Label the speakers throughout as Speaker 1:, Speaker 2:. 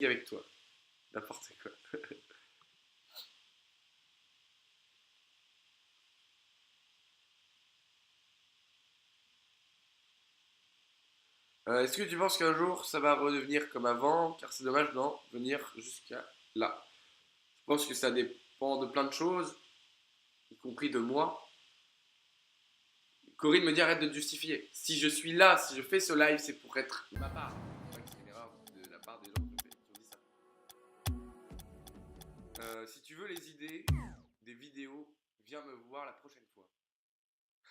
Speaker 1: avec toi. N'importe quoi. Est-ce que tu penses qu'un jour ça va redevenir comme avant? Car c'est dommage d'en venir jusqu'à là. Je pense que ça dépend de plein de choses, y compris de moi. Corinne me dit arrête de te justifier. Si je suis là, si je fais ce live, c'est pour être de ma part. C'est vrai que c'est une erreur de la part des gens qui ont dit ça. Si tu veux les idées des vidéos, viens me voir la prochaine fois.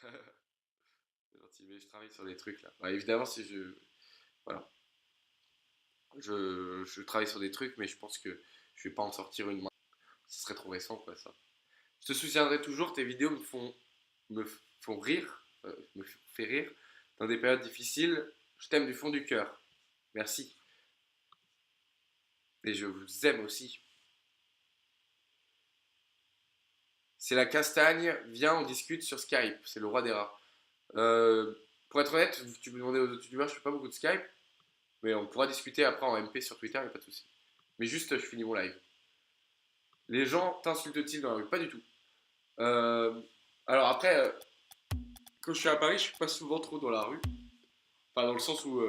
Speaker 1: C'est gentil, mais je travaille sur des trucs là. Ouais, évidemment, si je. Voilà. Je travaille sur des trucs, mais je pense que je vais pas en sortir une. Ce serait trop récent, quoi, ça. Je te soutiendrai toujours, tes vidéos me font rire, me fait rire dans des périodes difficiles. Je t'aime du fond du cœur. Merci. Et je vous aime aussi. C'est la castagne, viens, on discute sur Skype. C'est le roi des rats. Euh, pour être honnête, tu me demandais aux autres youtubeurs, je fais pas beaucoup de Skype, mais on pourra discuter après en MP sur Twitter, il n'y a pas de souci. Mais juste, je finis mon live. Les gens t'insultent-ils dans la rue? Pas du tout. Euh, alors après, quand je suis à Paris, je suis pas souvent trop dans la rue. Enfin, dans le sens où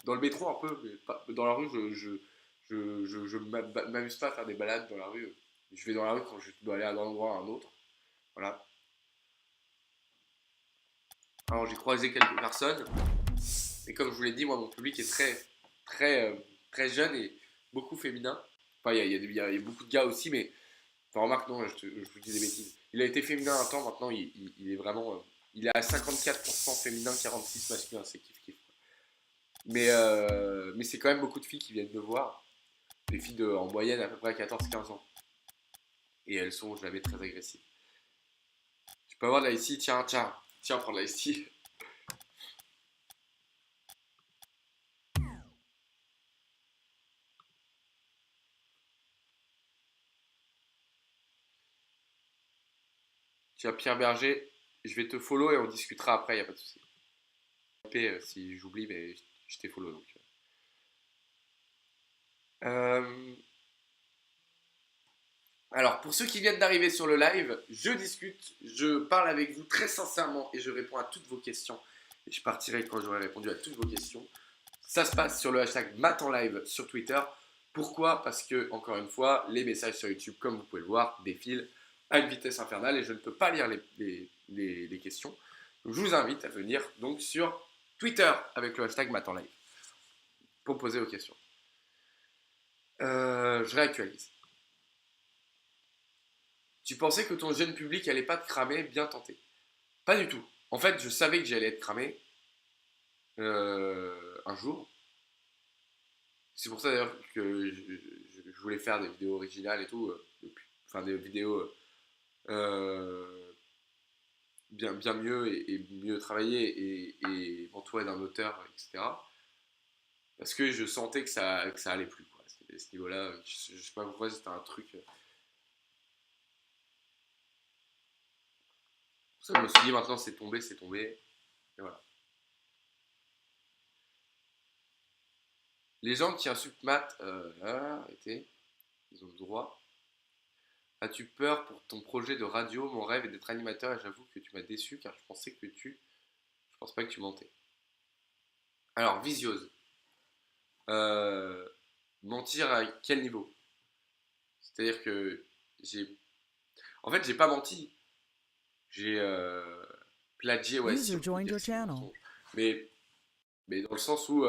Speaker 1: dans le métro un peu, mais pas, dans la rue, je m'amuse pas à faire des balades dans la rue. Je vais dans la rue quand je dois aller d'un endroit à un autre. Voilà. Alors j'ai croisé quelques personnes, et comme je vous l'ai dit, moi mon public est très, très jeune et beaucoup féminin. Enfin, il y a beaucoup de gars aussi, mais enfin, remarque, non, je vous dis des bêtises. Il a été féminin un temps, maintenant il est vraiment. Il est à 54% féminin, 46% masculin, c'est kiff kiff. Mais c'est quand même beaucoup de filles qui viennent me voir. Des filles en moyenne à peu près 14-15 ans. Et elles sont jamais très agressives. Tu peux avoir de la ici, tiens, prends de la ici. Tiens, Pierre Berger, je vais te follow et on discutera après, y a pas de souci. Si j'oublie, mais je t'ai follow donc. Euh, alors, pour ceux qui viennent d'arriver sur le live, je discute, je parle avec vous très sincèrement et je réponds à toutes vos questions. Et je partirai quand j'aurai répondu à toutes vos questions. Ça se passe sur le hashtag MatenLive sur Twitter. Pourquoi? Parce que, encore une fois, les messages sur YouTube, comme vous pouvez le voir, défilent à une vitesse infernale et je ne peux pas lire les questions. Donc, je vous invite à venir donc sur Twitter avec le hashtag MatenLive pour poser vos questions. Je réactualise. Tu pensais que ton jeune public allait pas te cramer? Bien tenté. Pas du tout. En fait, je savais que j'allais être cramé un jour. C'est pour ça d'ailleurs que je voulais faire des vidéos originales et tout, enfin des vidéos bien mieux et mieux travaillées et m'entourer d'un auteur, etc. Parce que je sentais que ça allait plus, quoi. À ce niveau-là, je sais pas pourquoi c'était un truc. Ça, je me suis dit maintenant c'est tombé, c'est tombé. Et voilà. Les gens qui insultent Matt, arrêtez, ils ont le droit. As-tu peur pour ton projet de radio? Mon rêve est d'être animateur et j'avoue que tu m'as déçu car je pensais que je pense pas que tu mentais. Alors, visiose. Euh, mentir à quel niveau? C'est-à-dire que j'ai. En fait, j'ai pas menti. J'ai plagié, ouais, si
Speaker 2: User
Speaker 1: on peut
Speaker 2: joined
Speaker 1: dire
Speaker 2: your
Speaker 1: que c'est un
Speaker 2: channel.
Speaker 1: mensonge. Mais, mais dans le sens où,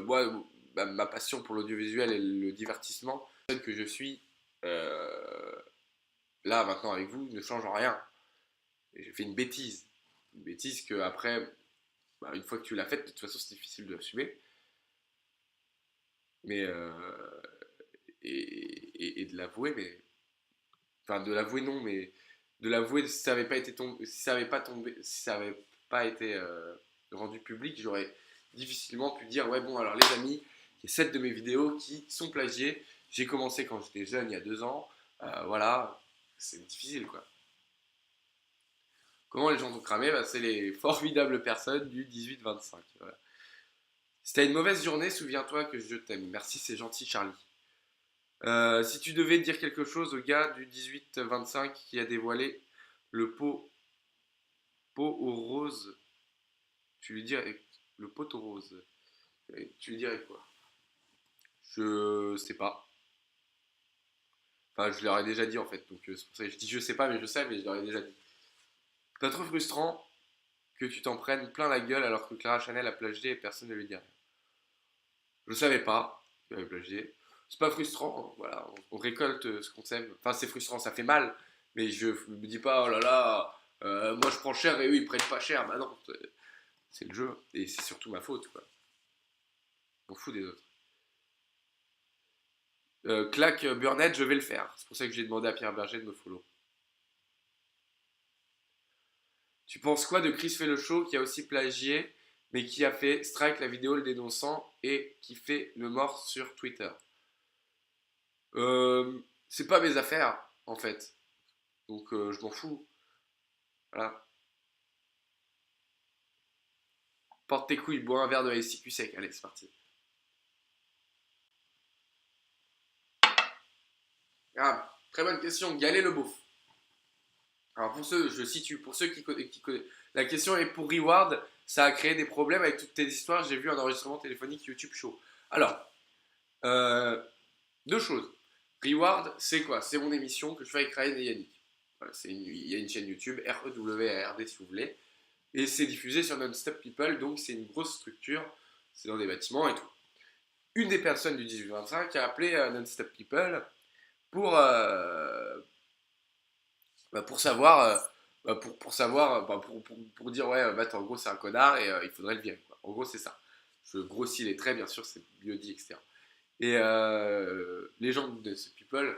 Speaker 1: moi, ma passion pour l'audiovisuel et le divertissement, celle que je suis euh, là maintenant avec vous, ne change en rien. Et j'ai fait une bêtise. Une bêtise que après, bah, une fois que tu l'as faite, de toute façon, c'est difficile de l'assumer. Mais et de l'avouer, mais enfin de l'avouer non, mais de l'avouer si ça avait pas été tombé, si ça avait pas tombé, si ça avait pas été rendu public, j'aurais difficilement pu dire ouais bon alors les amis, il y a 7 de mes vidéos qui sont plagiées. J'ai commencé quand j'étais jeune, il y a 2 ans. Voilà, c'est difficile quoi. Comment les gens ont cramé? Bah, c'est les formidables personnes du 18-25. Voilà. Si t'as une mauvaise journée, souviens-toi que je t'aime. Merci, c'est gentil, Charlie. Si tu devais dire quelque chose au gars du 18-25 qui a dévoilé le pot aux roses, tu lui dirais le pot aux roses. Tu lui dirais quoi? Je sais pas. Enfin, je leur ai déjà dit en fait. Donc c'est pour ça que je dis je sais pas, mais je sais, mais je leur ai déjà dit. Pas trop frustrant que tu t'en prennes plein la gueule alors que Clara Chanel a plagié et personne ne lui dit rien. Je savais pas qu'elle avait plagié. C'est pas frustrant, voilà, on récolte ce qu'on sème. Enfin, c'est frustrant, ça fait mal, mais je me dis pas, oh là là, moi je prends cher et eux ils prennent pas cher. Bah non, c'est le jeu, et c'est surtout ma faute, quoi. Je m'en fous des autres. Claque Burnett, je vais le faire. C'est pour ça que j'ai demandé à Pierre Berger de me follow. Tu penses quoi de Chris fait le show qui a aussi plagié, mais qui a fait strike la vidéo le dénonçant et qui fait le mort sur Twitter? C'est pas mes affaires, en fait. Donc je m'en fous. Voilà. Porte tes couilles, bois un verre de SIQ sec. Allez, c'est parti. Ah, très bonne question. Galet le beauf. Alors pour ceux, je situe, pour ceux qui connaissent, la question est pour Reward. Ça a créé des problèmes avec toutes tes histoires. J'ai vu un enregistrement téléphonique YouTube show. Alors, euh, deux choses. Reward, c'est quoi? C'est mon émission que je fais avec Ryan et Yannick. Voilà, il y a une chaîne YouTube, REWARD si vous voulez. Et c'est diffusé sur Non-Stop People, donc c'est une grosse structure. C'est dans des bâtiments et tout. Une des personnes du 18-25 a appelé Non-Stop People pour, pour savoir, pour savoir, pour dire ouais, Matt en gros c'est un connard et il faudrait le virer, quoi. En gros c'est ça. Je grossis les traits, bien sûr, c'est mieux dit, etc. Et les gens de ce People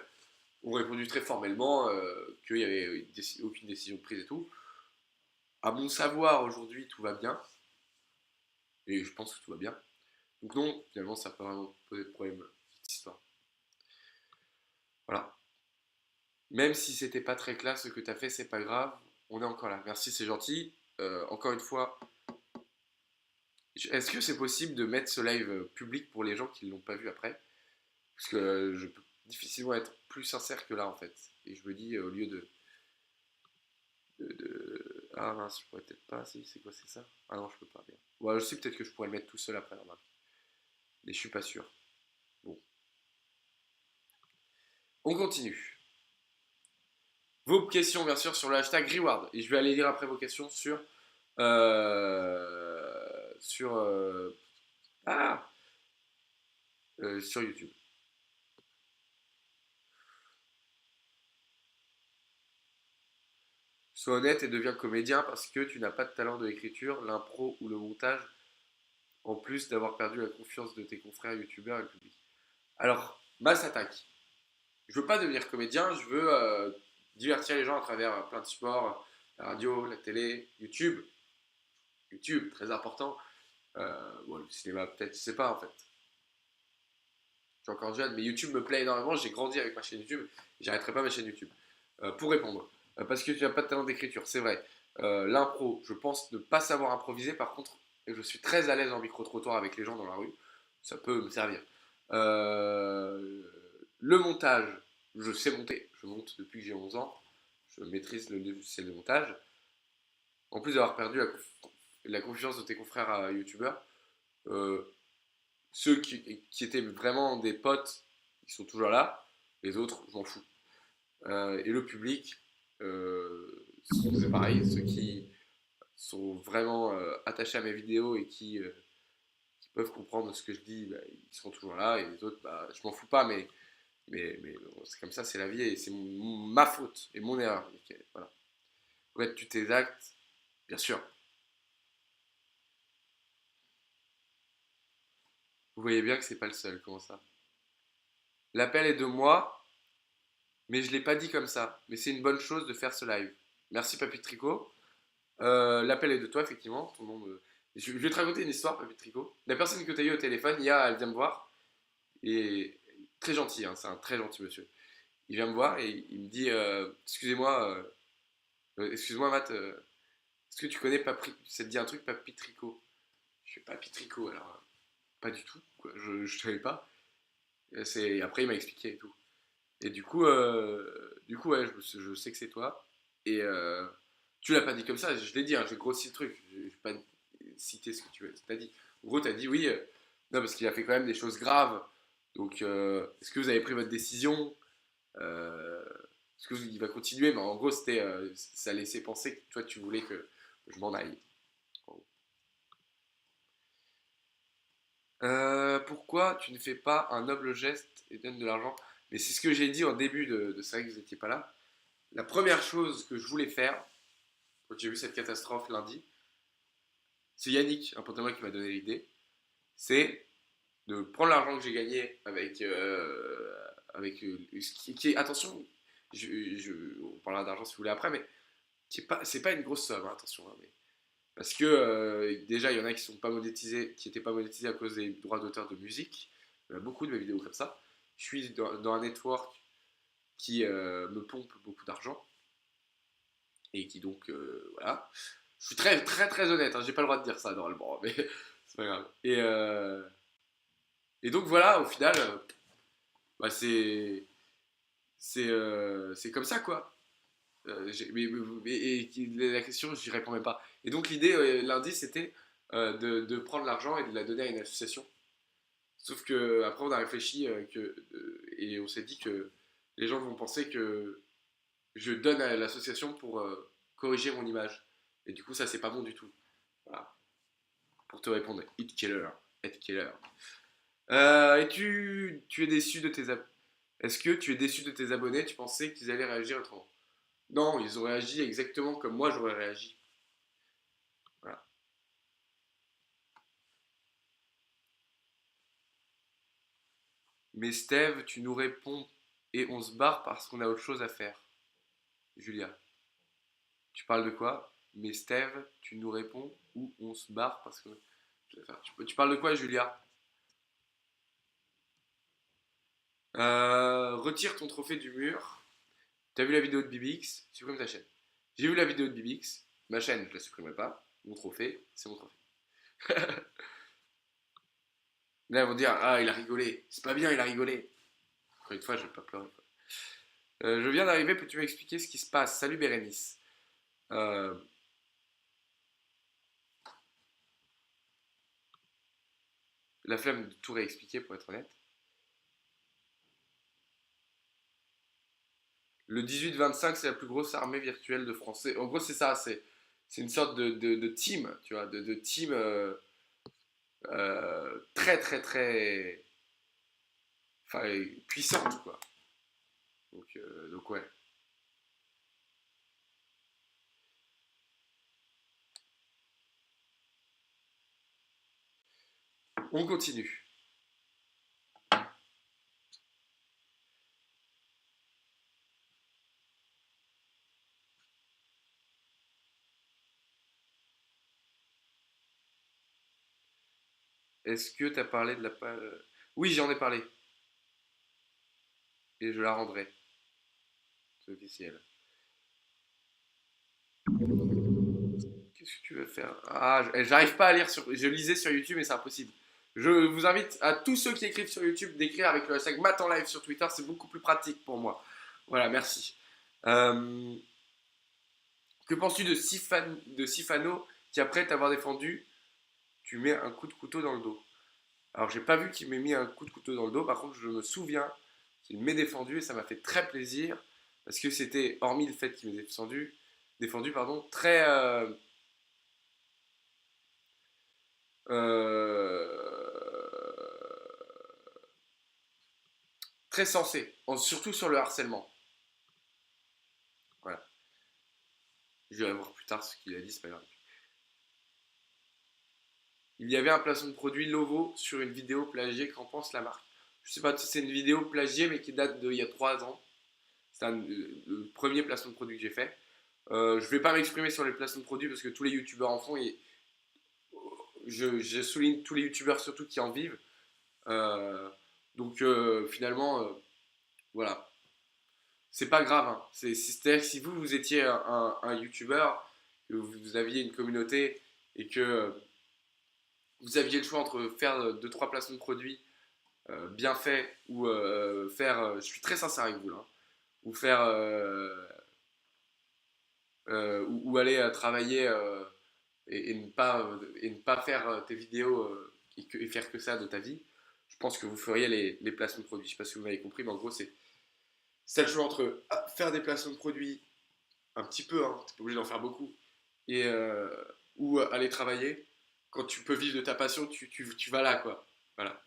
Speaker 1: ont répondu très formellement qu'il n'y avait aucune décision prise et tout. À mon savoir, aujourd'hui, tout va bien. Et je pense que tout va bien. Donc non, finalement, ça n'a pas vraiment posé de problème, cette histoire. Voilà. Même si c'était pas très classe ce que tu as fait, c'est pas grave. On est encore là. Merci, c'est gentil. Encore une fois, est-ce que c'est possible de mettre ce live public pour les gens qui ne l'ont pas vu après? Parce que je peux difficilement être plus sincère que là en fait. Et je me dis, au lieu Ah mince, je pourrais peut-être pas. Si, c'est quoi, c'est ça? Ah non, je peux pas bien. Ouais, je sais peut-être que je pourrais le mettre tout seul après, normal. Mais je suis pas sûr. Bon. On continue. Vos questions, bien sûr, sur le hashtag Reward. Et je vais aller lire après vos questions sur. Sur. Ah Sur YouTube. Sois honnête et deviens comédien parce que tu n'as pas de talent de l'écriture, l'impro ou le montage, en plus d'avoir perdu la confiance de tes confrères youtubeurs et le public. Alors, masse attaque. Je veux pas devenir comédien, je veux divertir les gens à travers plein de supports, la radio, la télé, YouTube. YouTube, très important. Bon, le cinéma, peut-être, je sais pas en fait. Je suis encore jeune, mais YouTube me plaît énormément. J'ai grandi avec ma chaîne YouTube. J'arrêterai pas ma chaîne YouTube. Pour répondre, parce que tu n'as pas de talent d'écriture, c'est vrai. L'impro, je pense ne pas savoir improviser. Par contre, je suis très à l'aise en micro-trottoir avec les gens dans la rue. Ça peut me servir. Euh, le montage, je sais monter. Je monte depuis que j'ai 11 ans. Je maîtrise le logiciel de montage. En plus d'avoir perdu la confiance de tes confrères youtubeurs, euh, ceux qui étaient vraiment des potes, ils sont toujours là. Les autres, je m'en fous. Et le public, c'est pareil. Ceux qui sont vraiment attachés à mes vidéos et qui peuvent comprendre ce que je dis, bah, ils seront toujours là. Et les autres, bah, je m'en fous pas, mais bon, c'est comme ça, c'est la vie et c'est ma faute et mon erreur. Donc, voilà. Remets-tu tes actes, bien sûr. Vous voyez bien que c'est pas le seul, comment ça? L'appel est de moi, mais je l'ai pas dit comme ça. Mais c'est une bonne chose de faire ce live. Merci Papy Tricot. L'appel est de toi, effectivement. Ton nom je vais te raconter une histoire, Papy Tricot. La personne que tu as eu au téléphone, elle vient me voir. Et très gentil, hein, c'est un très gentil monsieur. Il vient me voir et il me dit excusez-moi, excuse-moi Matt, est-ce que tu connais Papy. Ça te dit un truc, Papy Tricot? Je fais Papy Tricot alors. pas du tout, quoi. Je savais pas. Après, il m'a expliqué et tout. Et du coup ouais, je sais que c'est toi. Et tu l'as pas dit comme ça, je l'ai dit, hein, j'ai grossi le truc. Je vais pas citer ce que tu as dit. En gros, tu as dit oui, non, parce qu'il a fait quand même des choses graves. Donc, est-ce que vous avez pris votre décision? Est-ce qu'il va continuer? Mais en gros, ça laissait penser que toi, tu voulais que je m'en aille. Pourquoi tu ne fais pas un noble geste et donnes de l'argent? Mais c'est ce que j'ai dit en début de c'est vrai que vous n'étiez pas là. La première chose que je voulais faire, quand j'ai vu cette catastrophe lundi, c'est Yannick, un pote à moi qui m'a donné l'idée, c'est de prendre l'argent que j'ai gagné avec qui est, attention, on parlera d'argent si vous voulez après, mais c'est pas une grosse somme, hein, attention, hein, mais, parce que déjà il y en a qui sont pas monétisés, qui n'étaient pas monétisés à cause des droits d'auteur de musique. Il y en a beaucoup de mes vidéos comme ça. Je suis dans un network qui me pompe beaucoup d'argent et qui donc voilà. Je suis très très très honnête, hein, j'ai pas le droit de dire ça normalement, mais c'est pas grave. Et donc voilà, au final, bah, c'est comme ça quoi. La question, j'y réponds même pas. Et donc l'idée lundi, c'était de prendre l'argent et de la donner à une association. Sauf que après, on a réfléchi et on s'est dit que les gens vont penser que je donne à l'association pour corriger mon image. Et du coup, ça, c'est pas bon du tout. Voilà. Pour te répondre, hit killer. Hit killer. Et tu es déçu de tes abonnés. Est-ce que tu es déçu de tes abonnés? Tu pensais qu'ils allaient réagir autrement? Non, ils ont réagi exactement comme moi j'aurais réagi. Voilà. Mais Steve, tu nous réponds et on se barre parce qu'on a autre chose à faire. Julia, tu parles de quoi? Mais Steve, tu nous réponds ou on se barre parce que. Tu parles de quoi, Julia? Retire ton trophée du mur. T'as vu la vidéo de BBX? Supprime ta chaîne. J'ai vu la vidéo de BBX. Ma chaîne, je la supprimerai pas. Mon trophée, c'est mon trophée. Là, ils vont dire, ah, il a rigolé. C'est pas bien, il a rigolé. Encore une fois, je vais pas pleurer. Je viens d'arriver, peux-tu m'expliquer ce qui se passe? Salut Bérénice. Euh, la flemme de tout réexpliquer, pour être honnête. Le 18-25, c'est la plus grosse armée virtuelle de Français. En gros, c'est ça, c'est une sorte de team, tu vois, de team très, très, très enfin, puissante, quoi. Donc ouais. On continue. Est-ce que tu as parlé de la... Oui, j'en ai parlé. Et je la rendrai. C'est officiel. Qu'est-ce que tu veux faire? Ah, j'arrive pas à lire sur. Je lisais sur YouTube mais c'est impossible. Je vous invite à tous ceux qui écrivent sur YouTube d'écrire avec le hashtag Matt en live sur Twitter, c'est beaucoup plus pratique pour moi. Voilà, merci. Euh, que penses-tu de Sifano qui, après t'avoir défendu, tu mets un coup de couteau dans le dos? Alors, j'ai pas vu qu'il m'ait mis un coup de couteau dans le dos, par contre, je me souviens qu'il m'ait défendu et ça m'a fait très plaisir parce que c'était, hormis le fait qu'il m'ait défendu pardon, euh, très sensé, surtout sur le harcèlement. Voilà. Je vais voir plus tard ce qu'il a dit, c'est pas grave. Il y avait un placement de produit Lovo sur une vidéo plagiée, qu'en pense la marque? Je sais pas si c'est une vidéo plagiée mais qui date d'il y a 3 ans. C'est le premier placement de produit que j'ai fait. Je vais pas m'exprimer sur les placements de produits parce que tous les youtubeurs en font et je souligne tous les youtubeurs surtout qui en vivent. Euh, finalement, voilà. C'est pas grave, hein. C'est-à-dire que si vous étiez un youtubeur, que vous aviez une communauté et que vous aviez le choix entre faire deux trois placements de produits bien faits ou faire, je suis très sincère avec vous là, ou faire ou aller travailler et ne pas faire tes vidéos et faire que ça de ta vie, je pense que vous feriez les placements de produits. Je ne sais pas si vous m'avez compris, mais en gros, c'est le choix entre faire des placements de produits un petit peu, hein, tu n'es pas obligé d'en faire beaucoup, et, ou aller travailler. Quand tu peux vivre de ta passion, tu vas là, quoi. Voilà.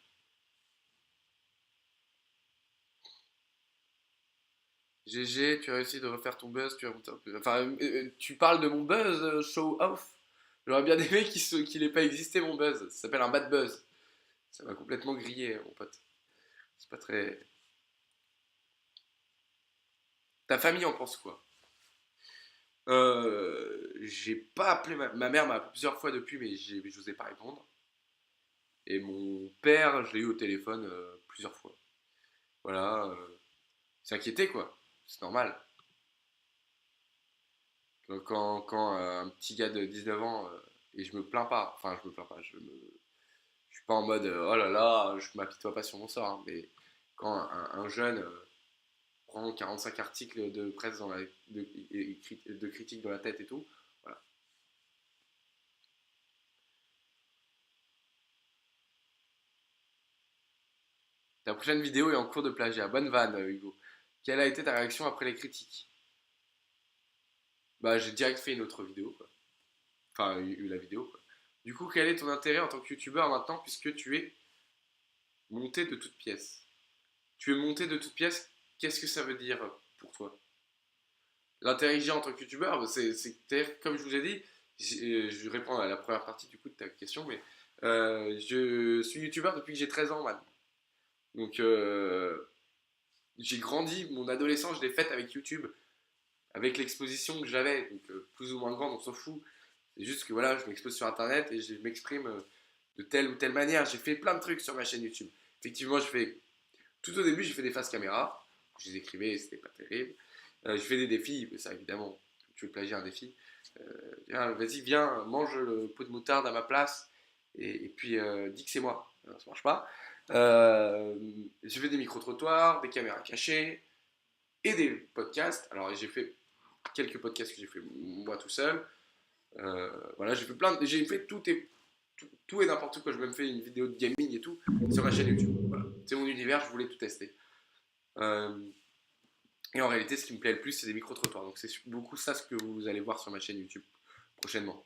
Speaker 1: GG, tu as réussi de refaire ton buzz, tu as monté un peu. Enfin, tu parles de mon buzz show off. J'aurais bien aimé qu'il n'ait pas existé mon buzz. Ça s'appelle un bad buzz. Ça m'a complètement grillé, mon pote. C'est pas très. Ta famille en pense quoi? J'ai pas appelé ma mère m'a appelé plusieurs fois depuis, mais je n'osais pas répondre. Et mon père, je l'ai eu au téléphone plusieurs fois. Voilà, s'inquiéter quoi. C'est normal. Quand un petit gars de 19 ans, et je me plains pas, enfin je me plains pas, je suis pas en mode oh là là, je m'apitoie pas sur mon sort, hein, mais quand un jeune prend 45 articles de presse de critiques dans la tête et tout, voilà. Ta prochaine vidéo est en cours de plagiat. Bonne vanne, Hugo. Quelle a été ta réaction après les critiques? Bah, j'ai direct fait une autre vidéo, quoi. Enfin, eu la vidéo, quoi. Du coup, quel est ton intérêt en tant que youtubeur maintenant puisque tu es monté de toutes pièces? Tu es monté de toutes pièces, qu'est-ce que ça veut dire pour toi? L'intérêt que j'ai en tant que youtubeur, bah, c'est comme je vous ai dit, je réponds à la première partie du coup de ta question, mais je suis youtubeur depuis que j'ai 13 ans, man. Donc, j'ai grandi, mon adolescence, je l'ai faite avec YouTube, avec l'exposition que j'avais, donc plus ou moins grande, on s'en fout. C'est juste que voilà, je m'expose sur internet et je m'exprime de telle ou telle manière. J'ai fait plein de trucs sur ma chaîne YouTube. Effectivement, tout au début, j'ai fait des faces caméra. Je les écrivais, c'était pas terrible. Je fais des défis, mais ça évidemment, tu veux plagier un défi. Vas-y, viens, mange le pot de moutarde à ma place et puis dis que c'est moi. Alors, ça marche pas. Euh, j'ai fait des micro-trottoirs, des caméras cachées et des podcasts. Alors j'ai fait quelques podcasts que j'ai fait moi tout seul. Voilà, j'ai fait tout et n'importe quoi. J'ai même fait une vidéo de gaming et tout sur ma chaîne YouTube. Voilà, c'est mon univers, je voulais tout tester. Euh, et en réalité, ce qui me plaît le plus, c'est des micro-trottoirs. Donc c'est beaucoup ça ce que vous allez voir sur ma chaîne YouTube prochainement.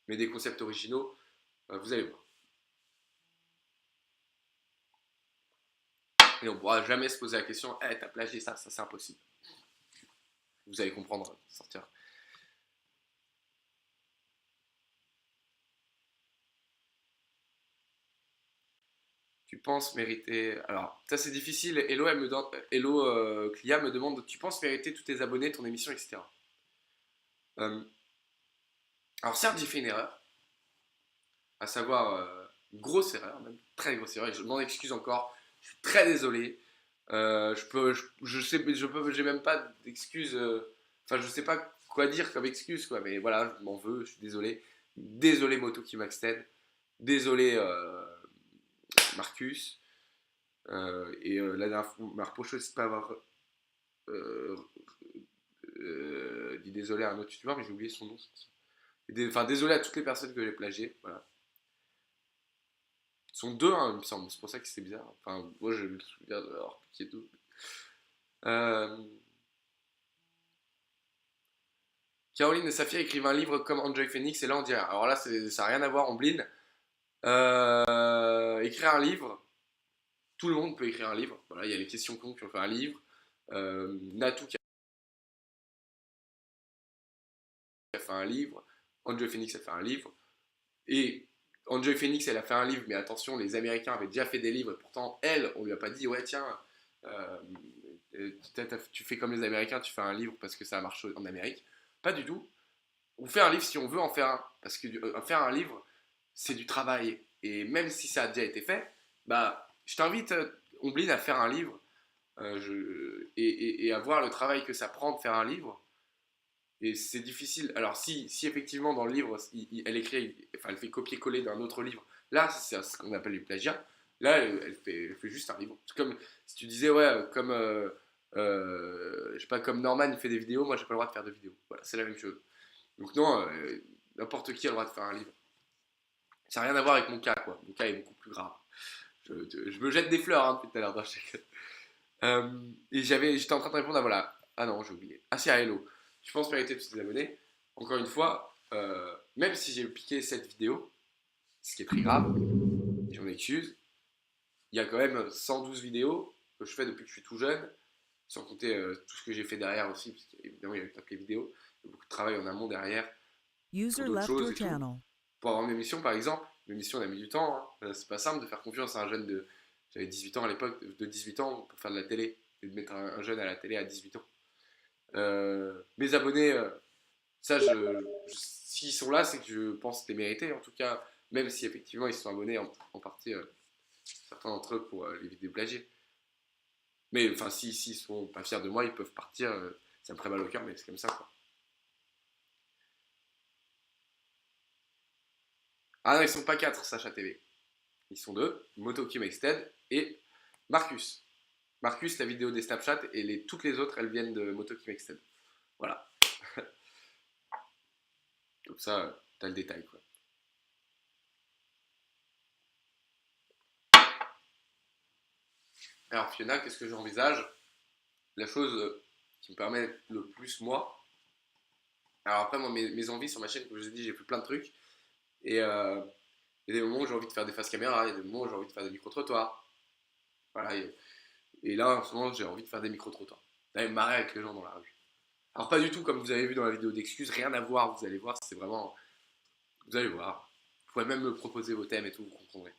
Speaker 1: Mais des concepts originaux, vous allez voir. Et on ne pourra jamais se poser la question, hey, t'as plagié ça c'est impossible. Vous allez comprendre, sortir. Tu penses mériter. Alors, ça c'est difficile. Hello Clia me demande, tu penses mériter tous tes abonnés, ton émission, etc. Euh, alors certes, j'ai fait une erreur, à savoir une grosse erreur, même très grosse erreur, et je m'en excuse encore. Je suis très désolé. J'ai même pas d'excuses. Enfin, je sais pas quoi dire comme excuse, quoi. Mais voilà, je m'en veux. Je suis désolé. Désolé Moto qui m'extend. Désolé Marcus. La dernière fois, on m'a reproché aussi de pas avoir euh, dit désolé à un autre youtubeur, mais j'ai oublié son nom. Enfin, désolé à toutes les personnes que j'ai plagiées. Voilà. Ils sont deux, hein, il me semble. C'est pour ça que c'est bizarre. Enfin, moi, je me souviens d'avoir piqué deux. Euh, Caroline et Safia écrivent un livre comme Enjoy Phoenix, et là on dirait. Alors là, ça n'a rien à voir, on bline. Écrire un livre, tout le monde peut écrire un livre. Voilà, il y a les questions cons qui ont fait un livre. Natou qui a fait un livre. Enjoy Phoenix a fait un livre. Et Enjoy Phoenix, elle a fait un livre, mais attention, les Américains avaient déjà fait des livres. Pourtant, elle, on lui a pas dit, ouais, tiens, euh, tu fais comme les Américains, tu fais un livre parce que ça marche en Amérique. Pas du tout. On fait un livre si on veut en faire un. Parce que faire un livre, c'est du travail. Et même si ça a déjà été fait, bah, je t'invite, Ombline, à faire un livre et à voir le travail que ça prend de faire un livre. Et c'est difficile. Alors, si effectivement dans le livre, elle écrit, enfin, elle fait copier-coller d'un autre livre, Là, c'est ce qu'on appelle du plagiat. Là, elle fait juste un livre. C'est comme si tu disais, ouais, comme, je sais pas, comme Norman, il fait des vidéos, moi, j'ai pas le droit de faire de vidéos. Voilà, c'est la même chose. Donc non, n'importe qui a le droit de faire un livre. Ça n'a rien à voir avec mon cas, quoi. Mon cas est beaucoup plus grave. Je me jette des fleurs hein, depuis tout à l'heure. Et j'étais en train de répondre à voilà. Ah non, j'ai oublié. Ah si, à Hello. Je pense mériter tous tes abonnés. Encore une fois, même si j'ai piqué cette vidéo, ce qui est très grave, et j'en excuse, il y a quand même 112 vidéos que je fais depuis que je suis tout jeune, sans compter tout ce que j'ai fait derrière aussi, parce qu'évidemment il n'y avait pas que les vidéos, il y a beaucoup de travail en amont derrière, pour d'autres choses et tout. Pour avoir une émission par exemple, l'émission on a mis du temps, hein. C'est pas simple de faire confiance à un jeune de... J'avais 18 ans à l'époque, de 18 ans pour faire de la télé, et de mettre un jeune à la télé à 18 ans. Mes abonnés, ça, s'ils sont là, c'est que je pense que c'est mérité. En tout cas, même si effectivement ils se sont abonnés en partie, certains d'entre eux, pour les vidéos plagiées. Mais enfin, s'ils sont pas fiers de moi, ils peuvent partir. Ça me ferait mal au cœur, mais c'est comme ça, quoi. Ah non, ils sont pas 4, Sacha TV. Ils sont 2, Motokim Extend et Marcus. Marcus, la vidéo des Snapchat, et toutes les autres, elles viennent de Motokim Extend. Voilà. Comme ça, t'as le détail, quoi. Alors Fiona, qu'est-ce que j'envisage? La chose qui me permet le plus moi. Alors après, moi, mes envies sur ma chaîne, comme je vous ai dit, j'ai fait plein de trucs. Et il y a des moments où j'ai envie de faire des faces caméra, il y a des moments où j'ai envie de faire des micro-trottoirs. Voilà, et là, en ce moment, j'ai envie de faire des micro-trottoirs. D'aller me marrer avec les gens dans la rue. Alors pas du tout comme vous avez vu dans la vidéo d'excuses, rien à voir, vous allez voir, c'est vraiment... Vous allez voir. Vous pouvez même me proposer vos thèmes et tout, vous comprendrez.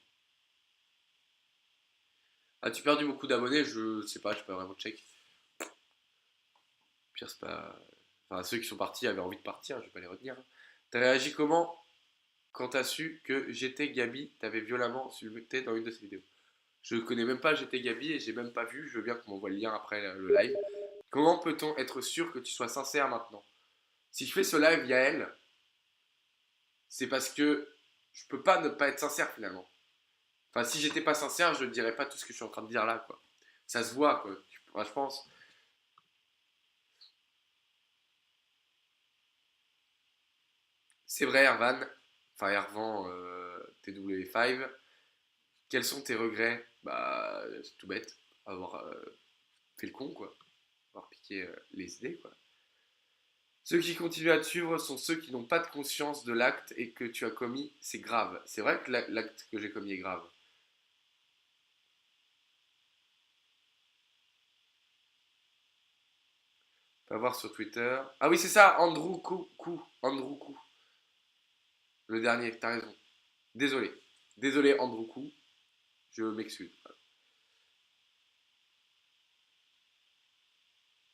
Speaker 1: As-tu perdu beaucoup d'abonnés? Je sais pas, je peux pas vraiment check. Pire, c'est pas... Enfin, ceux qui sont partis avaient envie de partir, je vais pas les retenir. T'as réagi comment quand t'as su que j'étais Gabi t'avait violemment insulté dans une de ces vidéos? Je connais même pas j'étais Gabi et j'ai même pas vu, je veux bien qu'on m'envoie le lien après le live. Comment peut-on être sûr que tu sois sincère maintenant? Si je fais ce live via elle, c'est parce que je peux pas ne pas être sincère finalement. Enfin, si j'étais pas sincère, je ne dirais pas tout ce que je suis en train de dire là, quoi. Ça se voit, quoi. Enfin, je pense. C'est vrai, Ervan, enfin Ervan TW5, quels sont tes regrets? Bah, c'est tout bête, avoir fait le con, quoi. Avoir piqué les idées, quoi. Ceux qui continuent à te suivre sont ceux qui n'ont pas de conscience de l'acte et que tu as commis, c'est grave. C'est vrai que l'acte que j'ai commis est grave. On va voir sur Twitter. Ah oui, c'est ça, Andrew Kou. Andrew Kou. Le dernier, t'as raison. Désolé. Désolé, Andrew Kou. Je m'excuse.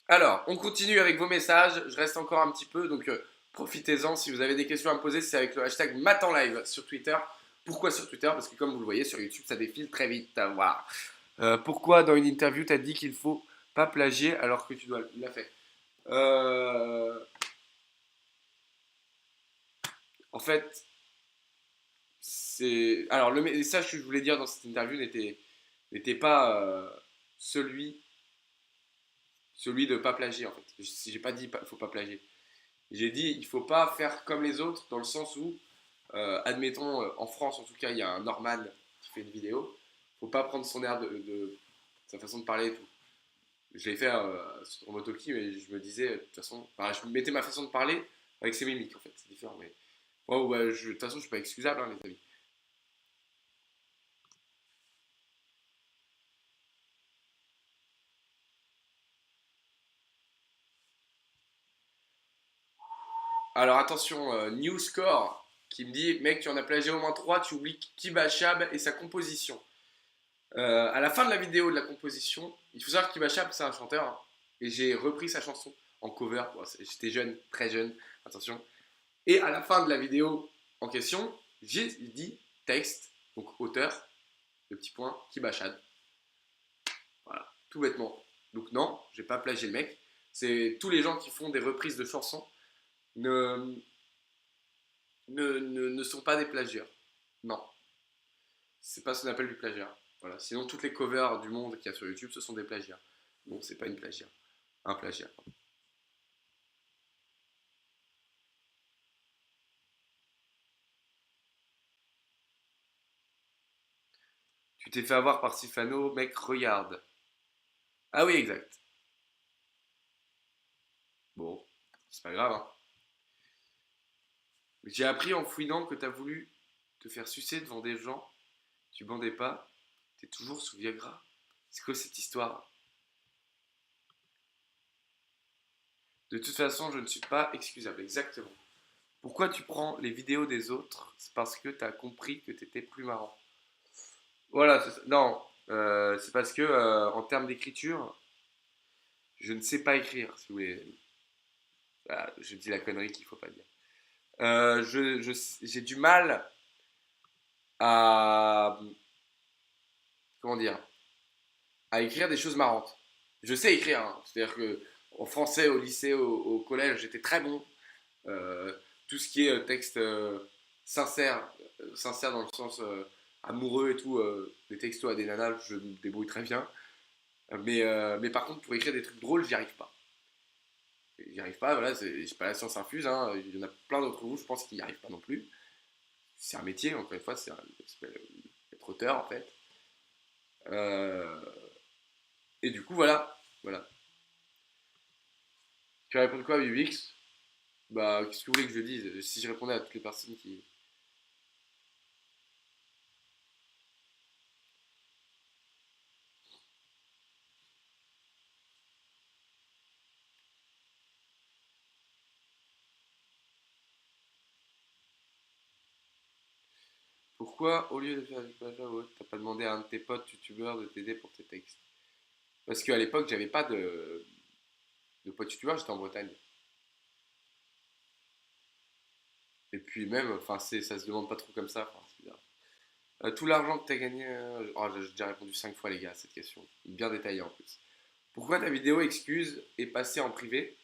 Speaker 1: Alors, on continue avec vos messages. Je reste encore un petit peu, donc profitez-en. Si vous avez des questions à me poser, c'est avec le hashtag MatanLive sur Twitter. Pourquoi sur Twitter? Parce que comme vous le voyez, sur YouTube, ça défile très vite. Voilà. Pourquoi dans une interview, tu as dit qu'il faut pas plagier alors que tu dois l'a fait? En fait, c'est... Alors, le message que je voulais dire dans cette interview n'était pas celui, celui de pas plagier, en fait. J'ai pas dit faut pas plagier. J'ai dit il faut pas faire comme les autres dans le sens où, admettons, en France en tout cas, il y a un Norman qui fait une vidéo. Faut pas prendre son air de sa façon de parler et tout. Je l'ai fait sur Motoki, mais je me disais, de toute façon, enfin, je mettais ma façon de parler avec ses mimiques en fait, c'est différent. Mais ouais, ouais, de toute façon, je suis pas excusable, hein, les amis. Alors attention, New Score qui me dit, mec, tu en as plagié au moins 3, tu oublies Kiba Shab et sa composition. À la fin de la vidéo de la composition, il faut savoir que Kiba Shab, c'est un chanteur, hein, et j'ai repris sa chanson en cover. Bon, j'étais jeune, très jeune, attention. Et à la fin de la vidéo en question, j'ai dit texte, donc auteur, le petit point, Kiba Shab. Voilà, tout bêtement. Donc non, j'ai pas plagié le mec. C'est tous les gens qui font des reprises de chansons ne sont pas des plagieurs. Non. c'est pas ce qu'on appelle du plagiat. Voilà. Sinon, toutes les covers du monde qu'il y a sur YouTube, ce sont des plagiats. Bon, c'est pas une plagiat. Un plagiat. Tu t'es fait avoir par Sifano, mec, regarde. Ah oui, exact. Bon, c'est pas grave, hein. J'ai appris en fouinant que t'as voulu te faire sucer devant des gens. Tu bandais pas. T'es toujours sous Viagra. C'est quoi cette histoire? De toute façon, je ne suis pas excusable. Exactement. Pourquoi tu prends les vidéos des autres? C'est parce que t'as compris que t'étais plus marrant. Voilà, non. C'est parce que, en termes d'écriture, je ne sais pas écrire, si vous voulez. Voilà, je dis la connerie qu'il faut pas dire. J'ai du mal à, comment dire, à écrire des choses marrantes. Je sais écrire, hein. C'est-à-dire que en français, au lycée, au collège, j'étais très bon. Euh, tout ce qui est texte sincère, sincère dans le sens amoureux et tout, des textos à des nanas, je me débrouille très bien. Mais par contre, pour écrire des trucs drôles, j'y arrive pas. J'y arrive pas, voilà, j'ai pas la science infuse, hein. Il y en a plein d'entre vous, je pense, qui n'y arrivent pas non plus. C'est un métier, encore une fois, être auteur en fait. Euh, et du coup, voilà. Voilà. Tu vas répondre quoi, Bibix? Bah, qu'est-ce que vous voulez que je dise? Si je répondais à toutes les personnes qui. Pourquoi, au lieu de faire du plagiat ou autre, t'as pas demandé à un de tes potes youtubeurs de t'aider pour tes textes? Parce qu'à l'époque, j'avais pas de potes youtubeurs, j'étais en Bretagne. Et puis même, enfin, ça se demande pas trop comme ça. Enfin, c'est bizarre. Tout l'argent que t'as gagné. Oh, j'ai déjà répondu 5 fois, les gars, à cette question. Bien détaillée en plus. Pourquoi ta vidéo excuse est passée en privé?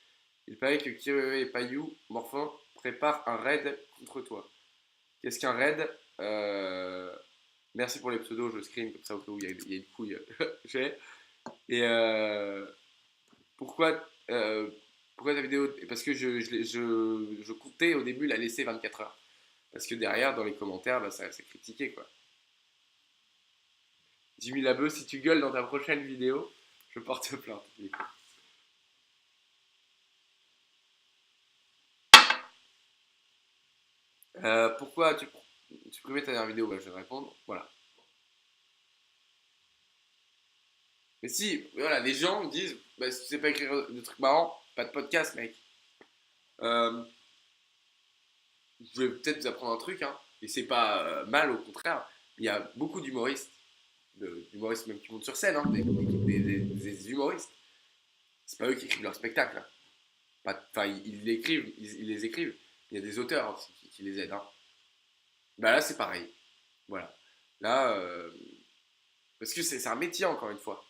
Speaker 1: Il paraît que Kiryu et Payou, Morphin, préparent un raid contre toi. Qu'est-ce qu'un raid? Merci pour les pseudos, je screen comme ça au cas où il y a une couille. J'ai. Et pourquoi, pourquoi ta vidéo? Parce que je comptais au début la laisser 24 heures. Parce que derrière, dans les commentaires, bah, ça critiquait quoi. Jimmy Labeu, si tu gueules dans ta prochaine vidéo, je porte plainte. Pourquoi tu supprimé ta dernière vidéo? Bah, je vais répondre. Voilà. Mais si, voilà, les gens me disent, bah, si tu sais pas écrire de trucs marrants, pas de podcast, mec. Euh, je vais peut-être vous apprendre un truc, hein. Et c'est pas mal, au contraire. Il y a beaucoup d'humoristes, d'humoristes même qui montent sur scène, hein, des humoristes. C'est pas eux qui écrivent leur spectacle, hein. Enfin, ils l'écrivent, ils les écrivent. Il y a des auteurs hein, qui les aident, hein. Bah là, c'est pareil. Voilà. Là, parce que c'est un métier, encore une fois.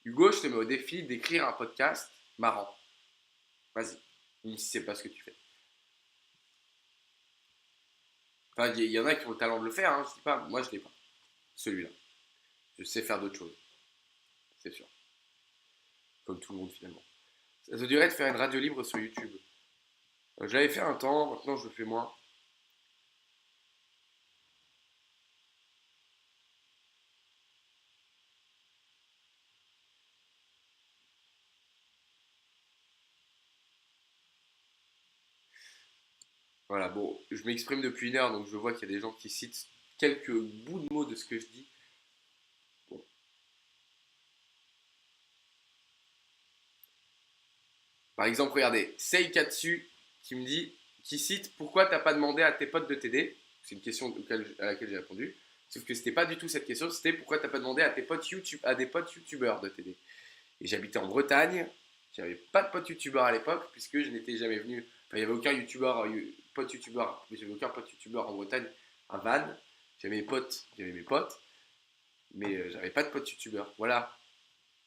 Speaker 1: Hugo, je te mets au défi d'écrire un podcast marrant. Vas-y. Même si c'est pas ce que tu fais. Enfin, il y en a qui ont le talent de le faire, hein, je dis pas. Moi, je l'ai pas. Celui-là. Je sais faire d'autres choses. C'est sûr. Comme tout le monde, finalement. Ça te dirait de faire une radio libre sur YouTube. Je l'avais fait un temps, maintenant je le fais moins. Voilà, bon, je m'exprime depuis une heure, donc je vois qu'il y a des gens qui citent quelques bouts de mots de ce que je dis. Bon. Par exemple, regardez, Seikatsu qui me dit, qui cite pourquoi t'as pas demandé à tes potes de t'aider. C'est une question à laquelle j'ai répondu. Sauf que c'était pas du tout cette question, c'était pourquoi t'as pas demandé à tes potes YouTube, à des potes youtubeurs de t'aider. Et j'habitais en Bretagne, j'avais pas de potes youtubeurs à l'époque, puisque je n'étais jamais venu. Enfin, il n'y avait aucun youtubeur, pote youtubeur, mais j'avais aucun pote youtubeur en Bretagne, à Vannes. J'avais mes potes, mais j'avais pas de potes youtubeurs. Voilà.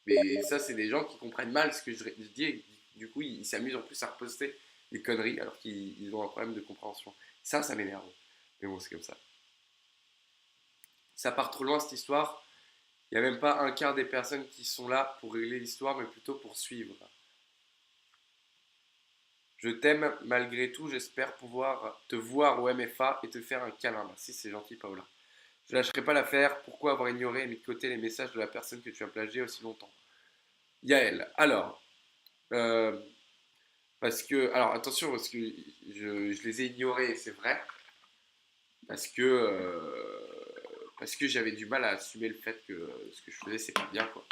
Speaker 1: Mais ça, c'est des gens qui comprennent mal ce que je dis et du coup, ils s'amusent en plus à reposter des conneries alors qu'ils ont un problème de compréhension. Ça m'énerve. Mais bon, c'est comme ça. Ça part trop loin cette histoire. Il n'y a même pas un quart des personnes qui sont là pour régler l'histoire, mais plutôt pour suivre. Je t'aime malgré tout, j'espère pouvoir te voir au MFA et te faire un câlin. Merci, c'est gentil, Paola. Je lâcherai pas l'affaire. Pourquoi avoir ignoré et mis de côté les messages de la personne que tu as plagié aussi longtemps? Yael. Alors, euh, parce que, alors attention, parce que je les ai ignorés, c'est vrai, parce que j'avais du mal à assumer le fait que ce que je faisais, c'est pas bien, quoi.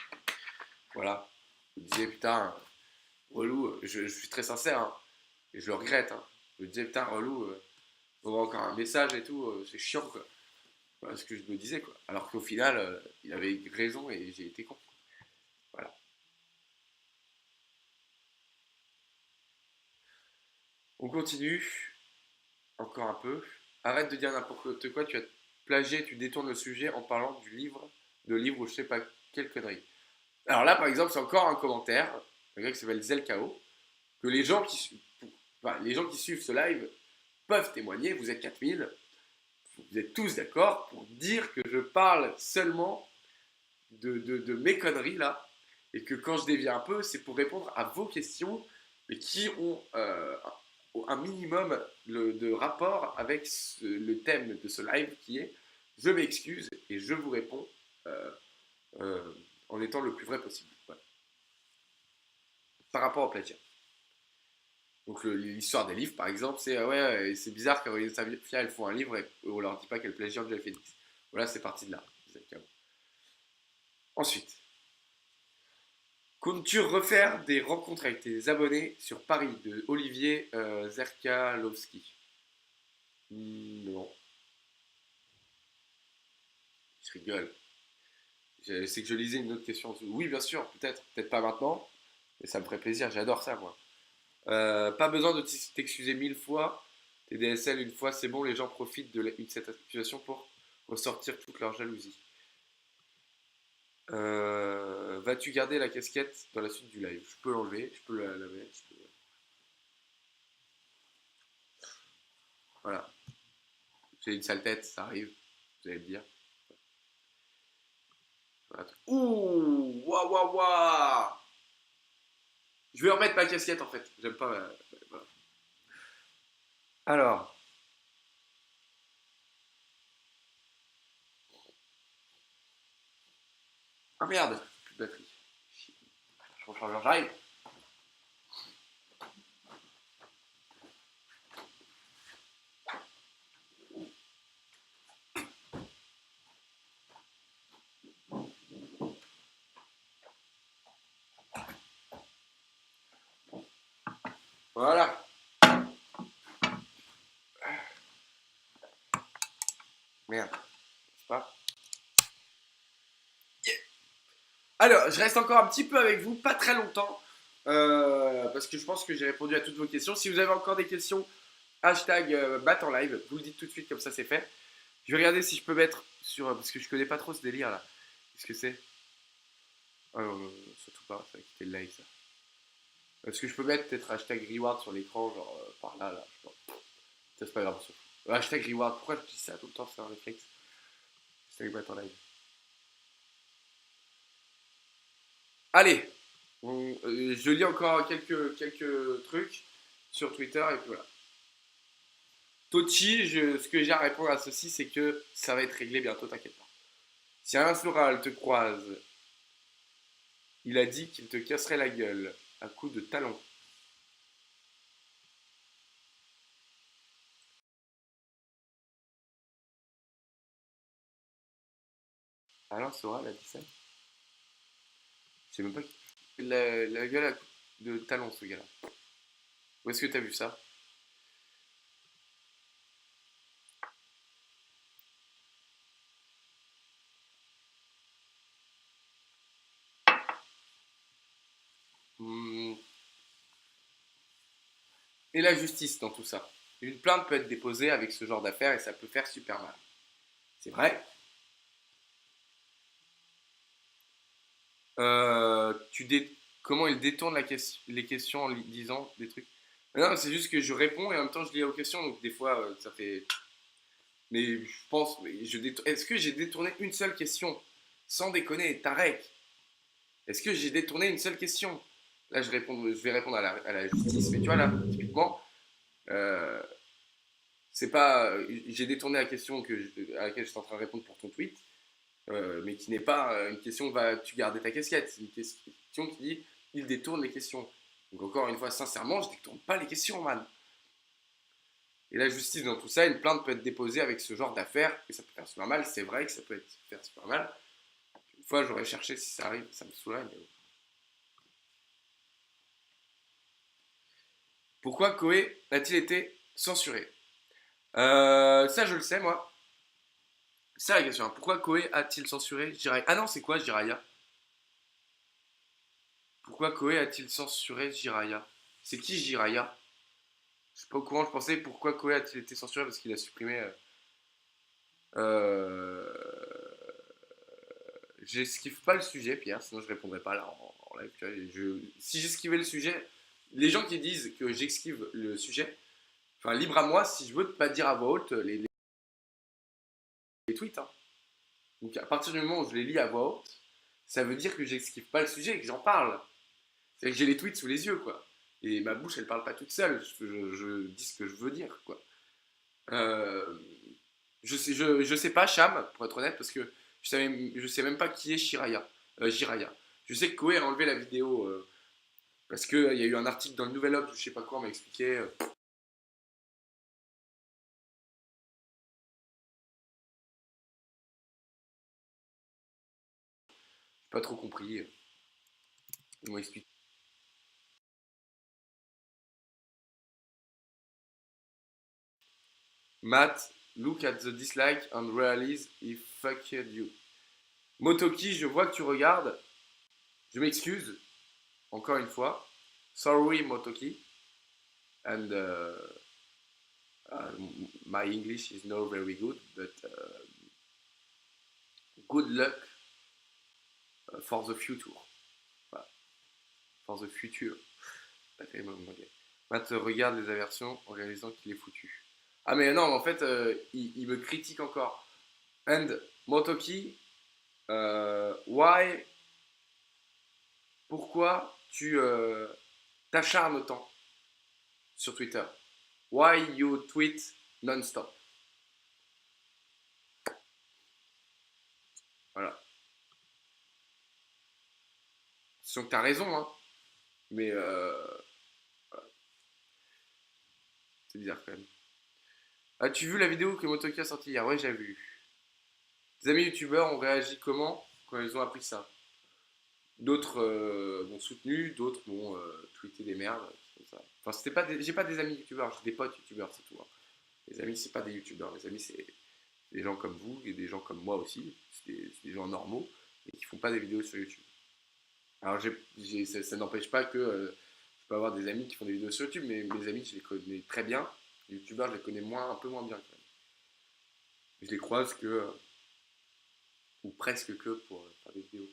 Speaker 1: Voilà. Je me disais, putain, relou, je suis très sincère, hein, et je le regrette, hein. Je me disais, putain, relou, on voit encore un message et tout, c'est chiant, quoi. Voilà ce que je me disais, quoi. Alors qu'au final, il avait raison et j'ai été con. Voilà. On continue, encore un peu. Arrête de dire n'importe quoi, tu as plagié, tu détournes le sujet en parlant de livre ou je sais pas quelle connerie. Alors là, par exemple, c'est encore un commentaire, un gars qui s'appelle Zelkao, que les gens qui suivent ce live peuvent témoigner, vous êtes 4000, vous êtes tous d'accord pour dire que je parle seulement de mes conneries là, et que quand je dévie un peu, c'est pour répondre à vos questions, mais qui ont un minimum de rapport avec le thème de ce live qui est je m'excuse et je vous réponds euh, euh, en étant le plus vrai possible. Voilà. Par rapport au plagiat. Donc l'histoire des livres, par exemple, c'est ouais, c'est bizarre qu'Aurélie Safia elles font un livre et on leur dit pas qu'elles plagient Joy Phoenix. Voilà, c'est parti de là. Ensuite, comptes-tu refaire des rencontres avec tes abonnés sur Paris de Olivier Zerkalowski? Non, je rigole. C'est que je lisais une autre question en dessous. Oui, bien sûr, peut-être pas maintenant, mais ça me ferait plaisir, j'adore ça, moi. Pas besoin de t'excuser 1000 fois. Tes DSL, une fois, c'est bon, les gens profitent de cette accusation pour ressortir toute leur jalousie. Vas-tu garder la casquette dans la suite du live? Je peux l'enlever, je peux la mettre. Voilà. J'ai une sale tête, ça arrive, vous allez me dire. Voilà. Ouh, waouh, waouh, waouh. Je vais remettre ma casquette en fait. J'aime pas. Voilà. Alors. Ah merde, plus de batterie. Je recharge, j'arrive. Voilà. Merde. C'est pas. Yeah. Alors, je reste encore un petit peu avec vous, pas très longtemps. Parce que je pense que j'ai répondu à toutes vos questions. Si vous avez encore des questions, hashtag bat en live. Vous le dites tout de suite, comme ça c'est fait. Je vais regarder si je peux mettre sur. Parce que je connais pas trop ce délire là. Qu'est-ce que c'est? Ah non, non, surtout pas, ça va quitter le live ça. Est-ce que je peux mettre peut-être hashtag reward sur l'écran, genre par là, là, je sais pas. Ça, c'est pas grave, ça. Hashtag reward, pourquoi je dis ça tout le temps, c'est un réflexe. Hashtag bat en live. Allez, je lis encore quelques trucs sur Twitter et puis voilà. Tochi, ce que j'ai à répondre à ceci, c'est que ça va être réglé bientôt, t'inquiète pas. Si Alain Floral te croise, il a dit qu'il te casserait la gueule à coups de talon. Alain Floral a dit ça? Je sais même pas qui. La gueule à coups de talon, ce gars-là. Où est-ce que t'as vu ça? Hmm. Et la justice dans tout ça. Une plainte peut être déposée avec ce genre d'affaires et ça peut faire super mal. C'est vrai. Comment il détourne les questions en disant des trucs. Non, c'est juste que je réponds et en même temps je lis aux questions, donc des fois ça fait. Mais je pense, est-ce que j'ai détourné une seule question? Sans déconner, Tarek. Est-ce que j'ai détourné une seule question? Là, je vais répondre à la justice, mais tu vois, là, typiquement, euh, c'est pas. J'ai détourné la question à laquelle j'étais en train de répondre pour ton tweet, mais qui n'est pas une question vas-tu garder ta casquette? C'est une question qui dit il détourne les questions. Donc, encore une fois, sincèrement, je détourne pas les questions, man. Et la justice, dans tout ça, une plainte peut être déposée avec ce genre d'affaires, et ça peut faire super mal, c'est vrai que ça peut être faire super mal. Une fois, j'aurais cherché si ça arrive, ça me saoulerait, mais bon. Pourquoi Koé a-t-il été censuré? Ça, je le sais, moi. C'est la question. Pourquoi Koé a-t-il censuré Jiraiya? Ah non, c'est quoi Jiraiya? Pourquoi Koé a-t-il censuré Jiraiya? C'est qui Jiraiya? Je suis pas au courant, je pensais pourquoi Koé a-t-il été censuré parce qu'il a supprimé. J'esquive pas le sujet, Pierre, sinon je répondrais pas là en live. Tu vois, si j'esquivais le sujet, les gens qui disent que j'esquive le sujet, enfin libre à moi si je veux pas dire à voix haute les tweets. Hein. Donc à partir du moment où je les lis à voix haute, ça veut dire que j'esquive pas le sujet et que j'en parle. C'est que j'ai les tweets sous les yeux, quoi. Et ma bouche, elle parle pas toute seule. Je dis ce que je veux dire, quoi. Euh, je sais pas, Cham, pour être honnête, parce que je sais même pas qui est Jiraya. Je sais que Koé a enlevé la vidéo parce qu'il y a eu un article dans le Nouvel Obs, je sais pas quoi, on m'a expliqué. J'ai pas trop compris. Ils m'ont expliqué. Matt, look at the dislike and realize he fucked you. Motoki, je vois que tu regardes. Je m'excuse, encore une fois. Sorry, Motoki. And uh, my English is not very good, but good luck for the future. Voilà. For the future. Pas terrible en anglais. Matt regarde les aversions en réalisant qu'il est foutu. Ah mais non, en fait, il me critique encore. And Motoki, why, pourquoi tu t'acharnes autant sur Twitter? Why you tweet non-stop? Voilà. C'est que t'as raison, hein. Mais c'est bizarre quand même. As-tu vu la vidéo que Motoki a sortie hier? Ouais, j'ai vu. Tes amis youtubeurs ont réagi comment quand ils ont appris ça? D'autres m'ont soutenu, d'autres m'ont tweeté des merdes, comme ça. Enfin, j'ai pas des amis youtubeurs, j'ai des potes youtubeurs, c'est tout. Hein. Les amis, c'est pas des youtubeurs, les amis, c'est des gens comme vous et des gens comme moi aussi. C'est des gens normaux et qui font pas des vidéos sur YouTube. Alors, ça n'empêche pas que je peux avoir des amis qui font des vidéos sur YouTube, mais mes amis, je les connais très bien. Les youtubeurs, je les connais un peu moins bien quand même. Je les croise que, ou presque que pour faire des vidéos.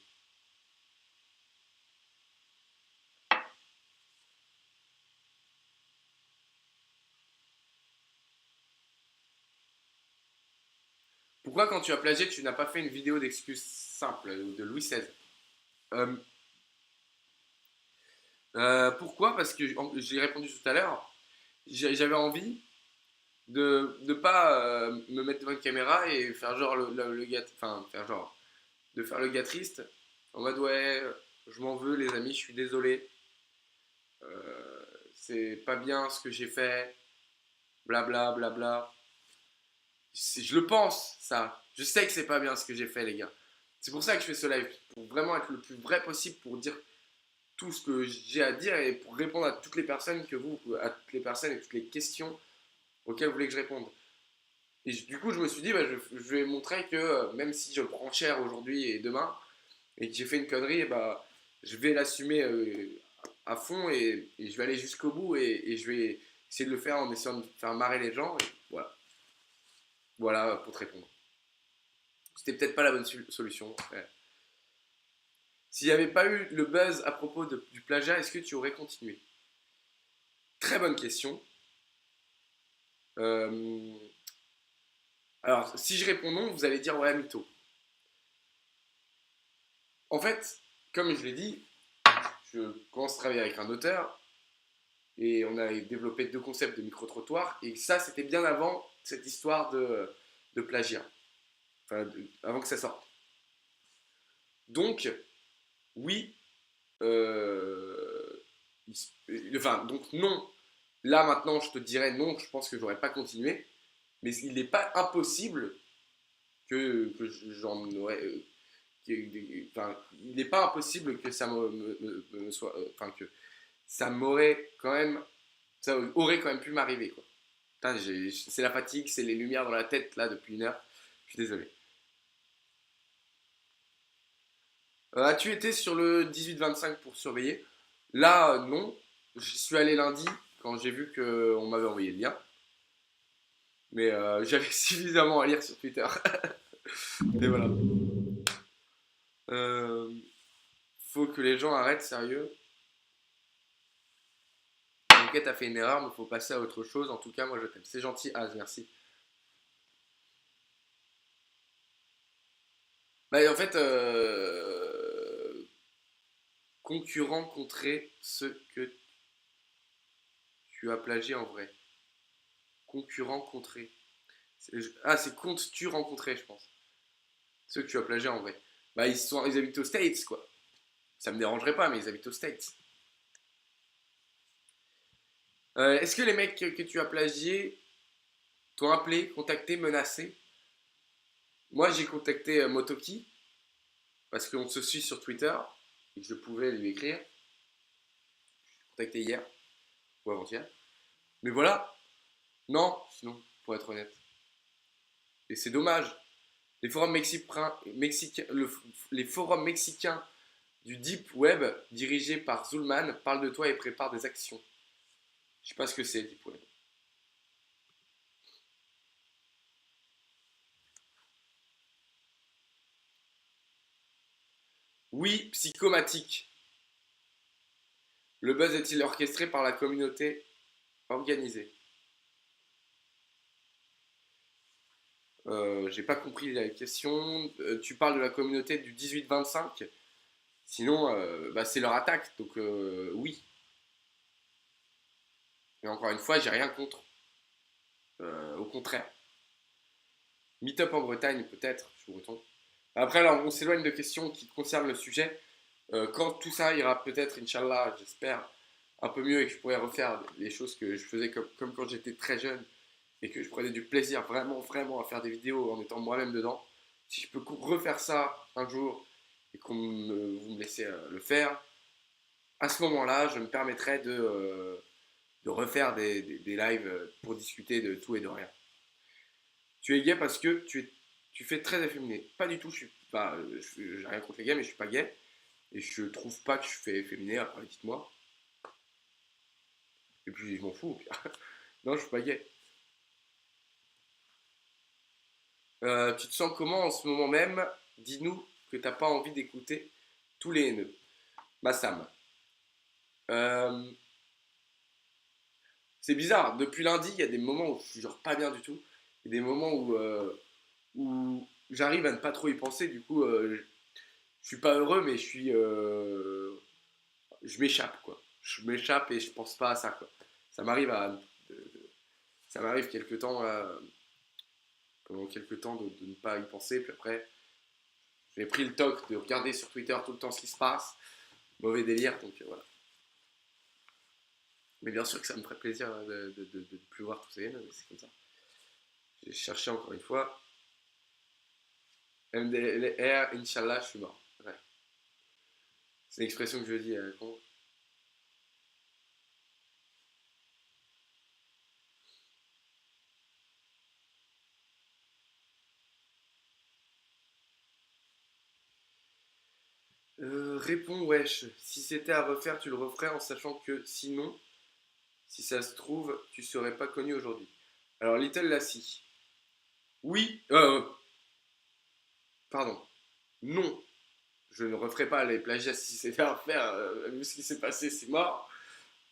Speaker 1: Pourquoi, quand tu as plagié, tu n'as pas fait une vidéo d'excuses simple de Louis XVI? Euh, Pourquoi? Parce que j'ai répondu tout à l'heure. J'avais envie de ne pas me mettre devant une caméra et faire genre le gars, enfin faire genre de faire le gars triste en mode ouais, je m'en veux les amis, je suis désolé, c'est pas bien ce que j'ai fait, blabla blabla. Je le pense ça, je sais que c'est pas bien ce que j'ai fait les gars. C'est pour ça que je fais ce live, pour vraiment être le plus vrai possible, pour dire tout ce que j'ai à dire et pour répondre à toutes les personnes à toutes les personnes et toutes les questions auxquelles vous voulez que je réponde. Et du coup, je me suis dit, bah, je vais montrer que même si je prends cher aujourd'hui et demain, et que j'ai fait une connerie, bah, je vais l'assumer à fond et je vais aller jusqu'au bout et je vais essayer de le faire en essayant de faire marrer les gens. Et voilà. Voilà pour te répondre. C'était peut-être pas la bonne solution. Ouais. S'il n'y avait pas eu le buzz à propos du plagiat, est-ce que tu aurais continué? Très bonne question. Euh, Alors, si je réponds non, vous allez dire ouais, mytho. En fait, comme je l'ai dit, je commence à travailler avec un auteur et on a développé 2 concepts de micro-trottoir et ça, c'était bien avant cette histoire de plagiat, enfin, avant que ça sorte. Donc, oui, enfin, donc non. Là, maintenant, je te dirais non, je pense que j'aurais pas continué, mais il n'est pas impossible que j'en aurais. Enfin, il n'est pas impossible que ça me soit. Enfin, que ça m'aurait quand même. Ça aurait quand même pu m'arriver, quoi. Putain, c'est la fatigue, c'est les lumières dans la tête, là, depuis 1 heure. Je suis désolé. As-tu été sur le 18-25 pour surveiller? Là, non. J'y suis allé lundi quand j'ai vu qu'on m'avait envoyé le lien. Mais j'avais suffisamment à lire sur Twitter. Et voilà. Euh, Faut que les gens arrêtent, sérieux. Ok, t'as fait une erreur, mais faut passer à autre chose. En tout cas, moi je t'aime. C'est gentil, Az, merci. Bah, en fait, concurrent contrer ce que tu as plagié en vrai. Concurrent contrer. Ah, c'est compte tu rencontrer, je pense. Ceux que tu as plagié en vrai. Bah, ils habitent aux States, quoi. Ça me dérangerait pas, mais ils habitent aux States. Est-ce que les mecs que tu as plagiés t'ont appelé, contacté, menacé? Moi, j'ai contacté Motoki parce qu'on se suit sur Twitter et que je pouvais lui écrire. Je l'ai contacté hier ou avant-hier. Mais voilà, non, sinon, pour être honnête. Et c'est dommage. Les forums, les forums mexicains du Deep Web, dirigés par Zulman, parlent de toi et préparent des actions. Je sais pas ce que c'est, Deep Web. Oui, psychomatique. Le buzz est-il orchestré par la communauté organisée? J'ai pas compris la question. Tu parles de la communauté du 18-25. Sinon, bah, c'est leur attaque. Donc oui. Et encore une fois, j'ai rien contre. Au contraire. Meetup en Bretagne, peut-être. Je suis breton. Après, là, on s'éloigne de questions qui concernent le sujet. Quand tout ça ira peut-être, Inch'Allah, j'espère, un peu mieux et que je pourrai refaire les choses que je faisais comme quand j'étais très jeune et que je prenais du plaisir vraiment, vraiment à faire des vidéos en étant moi-même dedans. Si je peux refaire ça un jour et vous me laissez le faire, à ce moment-là, je me permettrai de refaire des lives pour discuter de tout et de rien. Tu es gay parce que tu fais très efféminé. Pas du tout, j'ai rien contre les gays, mais je suis pas gay. Et je trouve pas que je fais efféminé, après dites-moi. Et puis je m'en fous. Non, je suis pas gay. Tu te sens comment en ce moment même? Dis-nous que t'as pas envie d'écouter tous les haineux. Massam. Euh, c'est bizarre, depuis lundi, il y a des moments où je suis genre pas bien du tout. Il y a des moments où j'arrive à ne pas trop y penser, du coup, je suis pas heureux, mais je m'échappe, quoi. Je m'échappe et je pense pas à ça, quoi. Ça m'arrive ça m'arrive pendant quelques temps de ne pas y penser, puis après, j'ai pris le toc de regarder sur Twitter tout le temps ce qui se passe. Mauvais délire, donc voilà. Mais bien sûr que ça me ferait plaisir de ne plus voir tous ces haines, mais c'est comme ça. J'ai cherché encore une fois. MDLR, Inch'Allah, je suis mort. Ouais. C'est une expression que je dis à con. Réponds, wesh. Si c'était à refaire, tu le referais en sachant que sinon, si ça se trouve, tu serais pas connu aujourd'hui. Alors, Little Lassie. Oui, pardon. Non, je ne referai pas les plagiats si c'était à refaire. Vu ce qui s'est passé, c'est mort.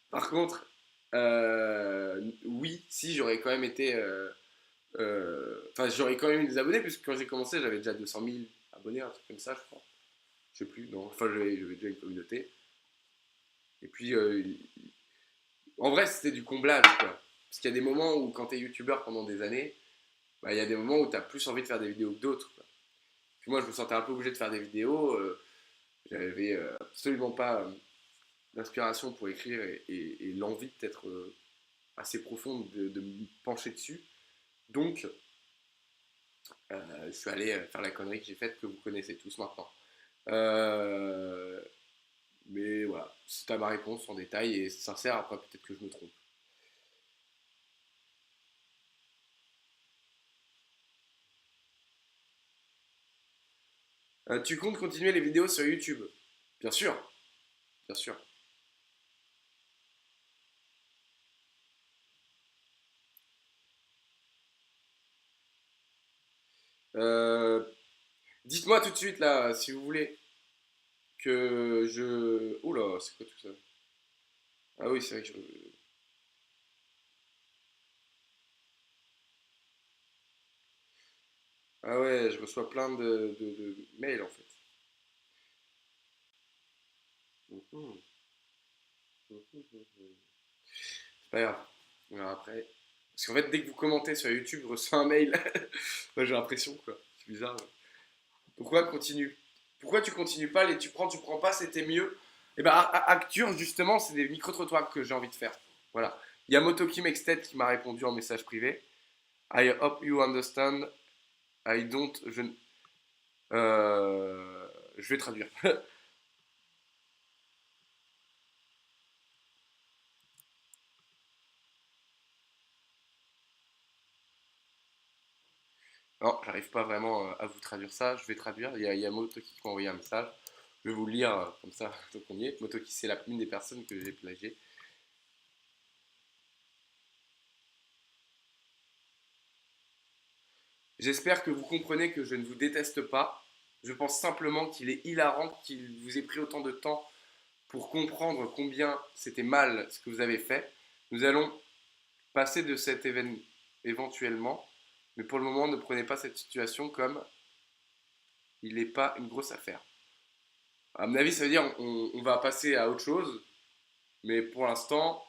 Speaker 1: Par contre, oui, si j'aurais quand même été Enfin, j'aurais quand même eu des abonnés, puisque quand j'ai commencé, j'avais déjà 200 000 abonnés, un truc comme ça, je crois. Je sais plus, non. Enfin, j'avais déjà une communauté. Et puis, en vrai, c'était du comblage, quoi. Parce qu'il y a des moments où, quand t'es youtubeur pendant des années, bah, il y a des moments où t'as plus envie de faire des vidéos que d'autres, quoi. Puis moi, je me sentais un peu obligé de faire des vidéos. J'avais absolument pas d'inspiration pour écrire et l'envie peut-être assez profonde de me pencher dessus. Donc, je suis allé faire la connerie que j'ai faite, que vous connaissez tous maintenant. Euh, mais voilà, c'était ma réponse en détail et sincère. Après, peut-être que je me trompe. Tu comptes continuer les vidéos sur YouTube? Bien sûr, bien sûr. Euh, Dites-moi tout de suite là, si vous voulez, que je. Oula, c'est quoi tout ça? Ah oui, c'est vrai que je. Ah ouais, je reçois plein de mails en fait. Mhm. C'est pas grave. On verra après. Parce qu'en fait, dès que vous commentez sur YouTube, je reçois un mail. Moi, j'ai l'impression, quoi. C'est bizarre. Ouais. Pourquoi continue? Pourquoi tu continues pas les tu prends pas, c'était mieux? Et ben, Acture, justement, c'est des micro-trottoirs que j'ai envie de faire. Voilà. Il y a Motoki Mexted qui m'a répondu en message privé. I hope you understand. I don't. Je vais traduire. Non, j'arrive pas vraiment à vous traduire ça. Je vais traduire. Il y a Motoki qui m'a envoyé un message. Je vais vous le lire comme ça, donc on y est. Motoki, c'est une des personnes que j'ai plagiées. J'espère que vous comprenez que je ne vous déteste pas. Je pense simplement qu'il est hilarant qu'il vous ait pris autant de temps pour comprendre combien c'était mal ce que vous avez fait. Nous allons passer de cet événement éventuellement, mais pour le moment, ne prenez pas cette situation comme il n'est pas une grosse affaire. À mon avis, ça veut dire on va passer à autre chose, mais pour l'instant,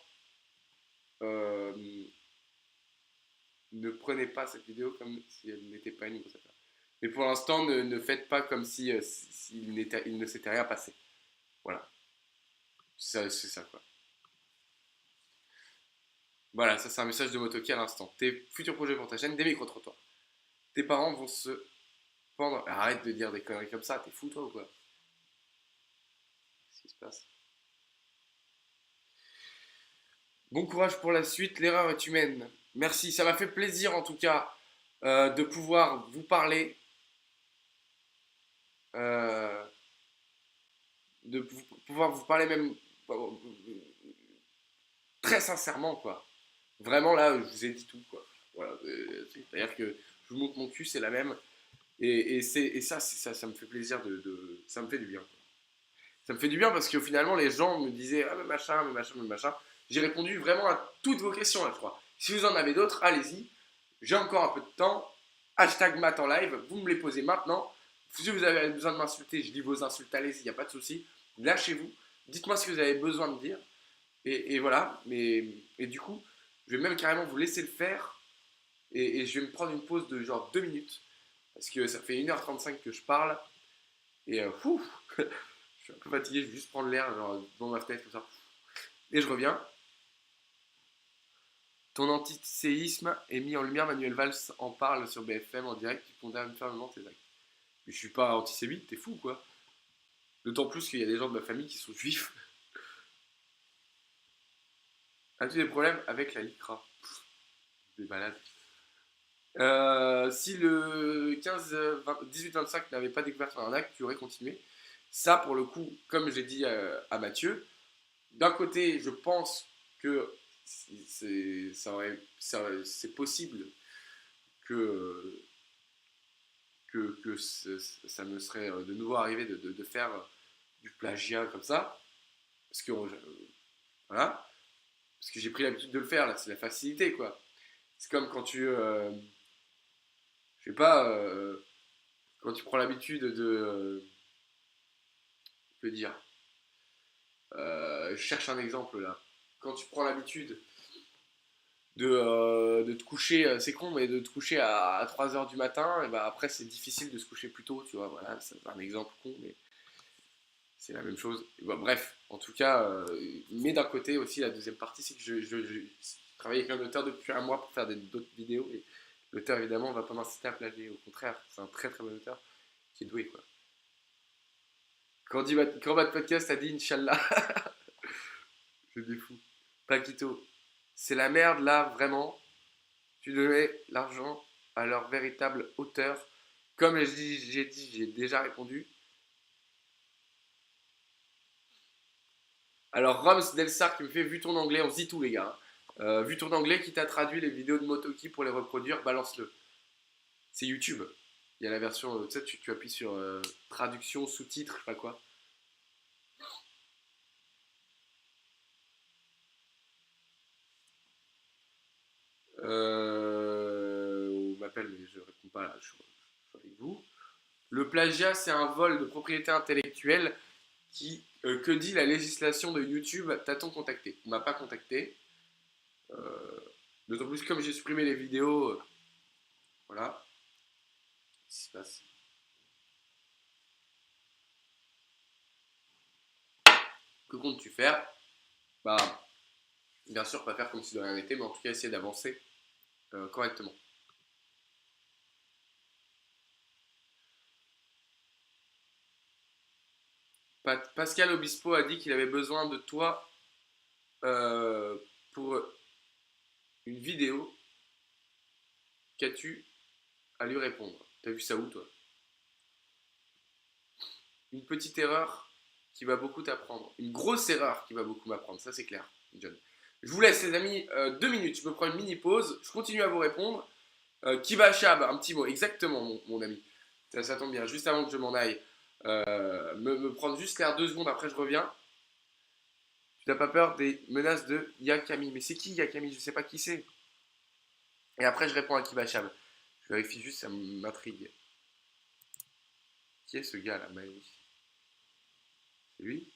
Speaker 1: euh, ne prenez pas cette vidéo comme si elle n'était pas une grosse affaire. Mais pour l'instant, ne faites pas comme si, il ne s'était rien passé. Voilà, c'est ça quoi. Voilà, ça c'est un message de Motoki à l'instant. Tes futurs projets pour ta chaîne, des micro-trottoirs. Tes parents vont se pendre. Arrête de dire des conneries comme ça, t'es fou toi ou quoi? Qu'est-ce qui se passe? Bon courage pour la suite, l'erreur est humaine. Merci, ça m'a fait plaisir en tout cas de pouvoir vous parler, euh, pouvoir vous parler même très sincèrement quoi. Vraiment là, je vous ai dit tout quoi. Voilà, c'est-à-dire que je vous montre mon cul, c'est la même. Et ça, ça me fait plaisir ça me fait du bien. Ça me fait du bien parce que finalement, les gens me disaient ah, mais machin, mais machin, mais machin. J'ai répondu vraiment à toutes vos questions là, je crois. Si vous en avez d'autres, allez-y. J'ai encore un peu de temps. Hashtag mat en live, vous me les posez maintenant. Si vous avez besoin de m'insulter, je lis vos insultes, allez-y, il n'y a pas de souci. Lâchez-vous. Dites-moi ce que vous avez besoin de dire. Et voilà. Et du coup, je vais même carrément vous laisser le faire. Et je vais me prendre une pause de genre 2 minutes. Parce que ça fait 1h35 que je parle. Et je suis un peu fatigué, je vais juste prendre l'air genre, dans ma fenêtre comme ça. Et je reviens. Ton antiséisme est mis en lumière, Manuel Valls en parle sur BFM en direct, il condamne fermement tes actes. Mais je suis pas antisémite, t'es fou quoi. D'autant plus qu'il y a des gens de ma famille qui sont juifs. As-tu des problèmes avec la LICRA? Des malades. Si le 18-25 n'avait pas découvert ton arnaque, tu aurais continué. Ça, pour le coup, comme j'ai dit à Mathieu, d'un côté, je pense que c'est possible que, que ça me serait de nouveau arrivé de faire du plagiat comme ça. Parce que, voilà, parce que j'ai pris l'habitude de le faire, là, c'est la facilité, quoi. C'est comme quand tu Je sais pas, quand tu prends l'habitude que dire, je cherche un exemple là. Quand tu prends l'habitude de te coucher, c'est con, mais de te coucher à 3 heures du matin, et bah après c'est difficile de se coucher plus tôt, tu vois, voilà, c'est un exemple con, mais c'est la même chose. Et bah, bref, en tout cas, mais d'un côté aussi, la deuxième partie, c'est que je travaille avec un auteur depuis un mois pour faire d'autres vidéos, et l'auteur évidemment va pas m'inciter à plagier, au contraire, c'est un très très bon auteur qui est doué quoi. Quand Bad Podcast a dit Inch'Allah, je dis fou. Paquito, c'est la merde là, vraiment. Tu donnais l'argent à leur véritable auteur. Comme j'ai déjà répondu. Alors, Roms Delsar qui me fait vu ton anglais, on se dit tout, les gars. Vu ton anglais qui t'a traduit les vidéos de Motoki pour les reproduire, balance-le. C'est YouTube. Il y a la version, tu sais, tu appuies sur traduction, sous-titres, je sais pas quoi. On m'appelle, mais je réponds pas là, je suis avec vous. Le plagiat, c'est un vol de propriété intellectuelle que dit la législation de YouTube. T'a-t-on contacté? On m'a pas contacté. Euh, D'autant plus comme j'ai supprimé les vidéos, voilà. Qu'est-ce qui se passe? Que comptes-tu faire? Bah, bien sûr, pas faire comme si de rien n'était, mais en tout cas essayer d'avancer correctement. Pascal Obispo a dit qu'il avait besoin de toi euh, pour une vidéo. Qu'as-tu à lui répondre? T'as vu ça où, toi? Une petite erreur qui va beaucoup t'apprendre. Une grosse erreur qui va beaucoup m'apprendre, ça c'est clair, John. Je vous laisse, les amis, 2 minutes. Je me prends une mini pause. Je continue à vous répondre. Kiba Shab, un petit mot, exactement, mon ami. Ça tombe bien, juste avant que je m'en aille. Me prendre juste l'air 2 secondes, après je reviens. Tu n'as pas peur des menaces de Yakami? Mais c'est qui Yakami? Je sais pas qui c'est. Et après, je réponds à Kiba Shab. Je vérifie juste, ça m'intrigue. Qui est ce gars là, Mali? C'est lui?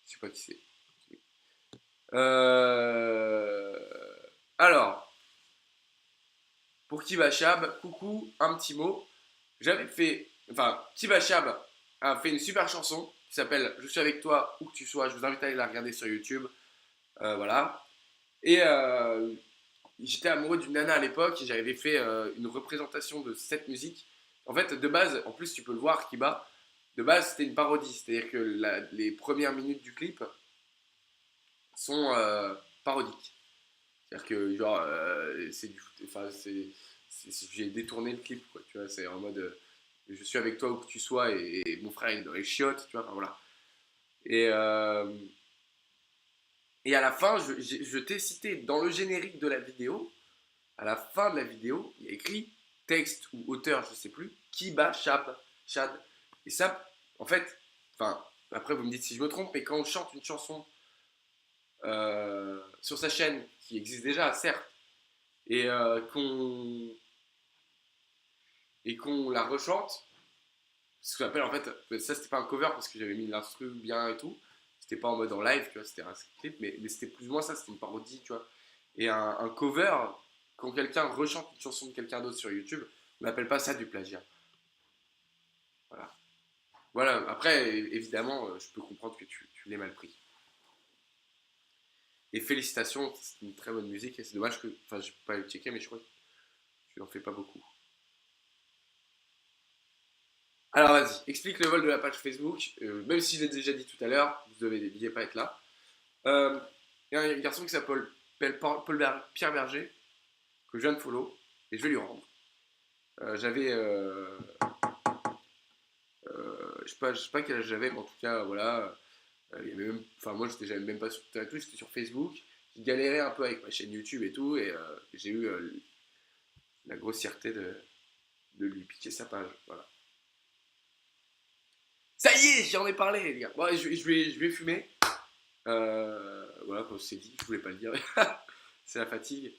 Speaker 1: Je sais pas qui c'est. Euh... Alors, pour Kibachab, coucou, un petit mot. J'avais fait, enfin, Kibachab a fait une super chanson qui s'appelle Je suis avec toi où que tu sois. Je vous invite à aller la regarder sur YouTube. Voilà. Et j'étais amoureux d'une nana à l'époque et j'avais fait une représentation de cette musique. En fait, de base, en plus, tu peux le voir, Kiba. De base, c'était une parodie. C'est-à-dire que les premières minutes du clip sont parodiques. C'est-à-dire que, genre, c'est du. Enfin, j'ai détourné le clip, quoi. Tu vois, c'est en mode. Je suis avec toi où que tu sois et mon frère il est dans les chiottes, tu vois, enfin voilà. Et, et à la fin, je t'ai cité dans le générique de la vidéo, à la fin de la vidéo, il y a écrit texte ou auteur, je sais plus, Kiba Shad. Et ça, en fait, enfin, après vous me dites si je me trompe, mais quand on chante une chanson sur sa chaîne, qui existe déjà, certes, et qu'on la rechante, ce qu'on appelle en fait, ça c'était pas un cover parce que j'avais mis l'instru bien et tout, c'était pas en mode en live, tu vois, c'était un clip, mais c'était plus ou moins ça, c'était une parodie, tu vois. Et un cover, quand quelqu'un rechante une chanson de quelqu'un d'autre sur YouTube, on n'appelle pas ça du plagiat. Voilà. Voilà, après, évidemment, je peux comprendre que tu l'aies mal pris. Et félicitations, c'est une très bonne musique et c'est dommage que, enfin, je peux pas le checker, mais je crois que tu n'en fais pas beaucoup. Alors vas-y, explique le vol de la page Facebook. Même si je l'ai déjà dit tout à l'heure, vous ne deviez pas être là. Il y a un garçon qui s'appelle Pierre Berger, que je viens de follow, et je vais lui rendre. J'avais. Je sais pas quel âge j'avais, mais en tout cas, voilà. Il y avait même, enfin, moi, j'avais même pas sur Twitter et tout, j'étais sur Facebook. J'ai galéré un peu avec ma chaîne YouTube et tout, et j'ai eu la grossièreté de lui piquer sa page. Voilà. Ça y est, j'en ai parlé, les gars. Bon, je vais fumer. Voilà, comme c'est dit, je voulais pas le dire. C'est la fatigue.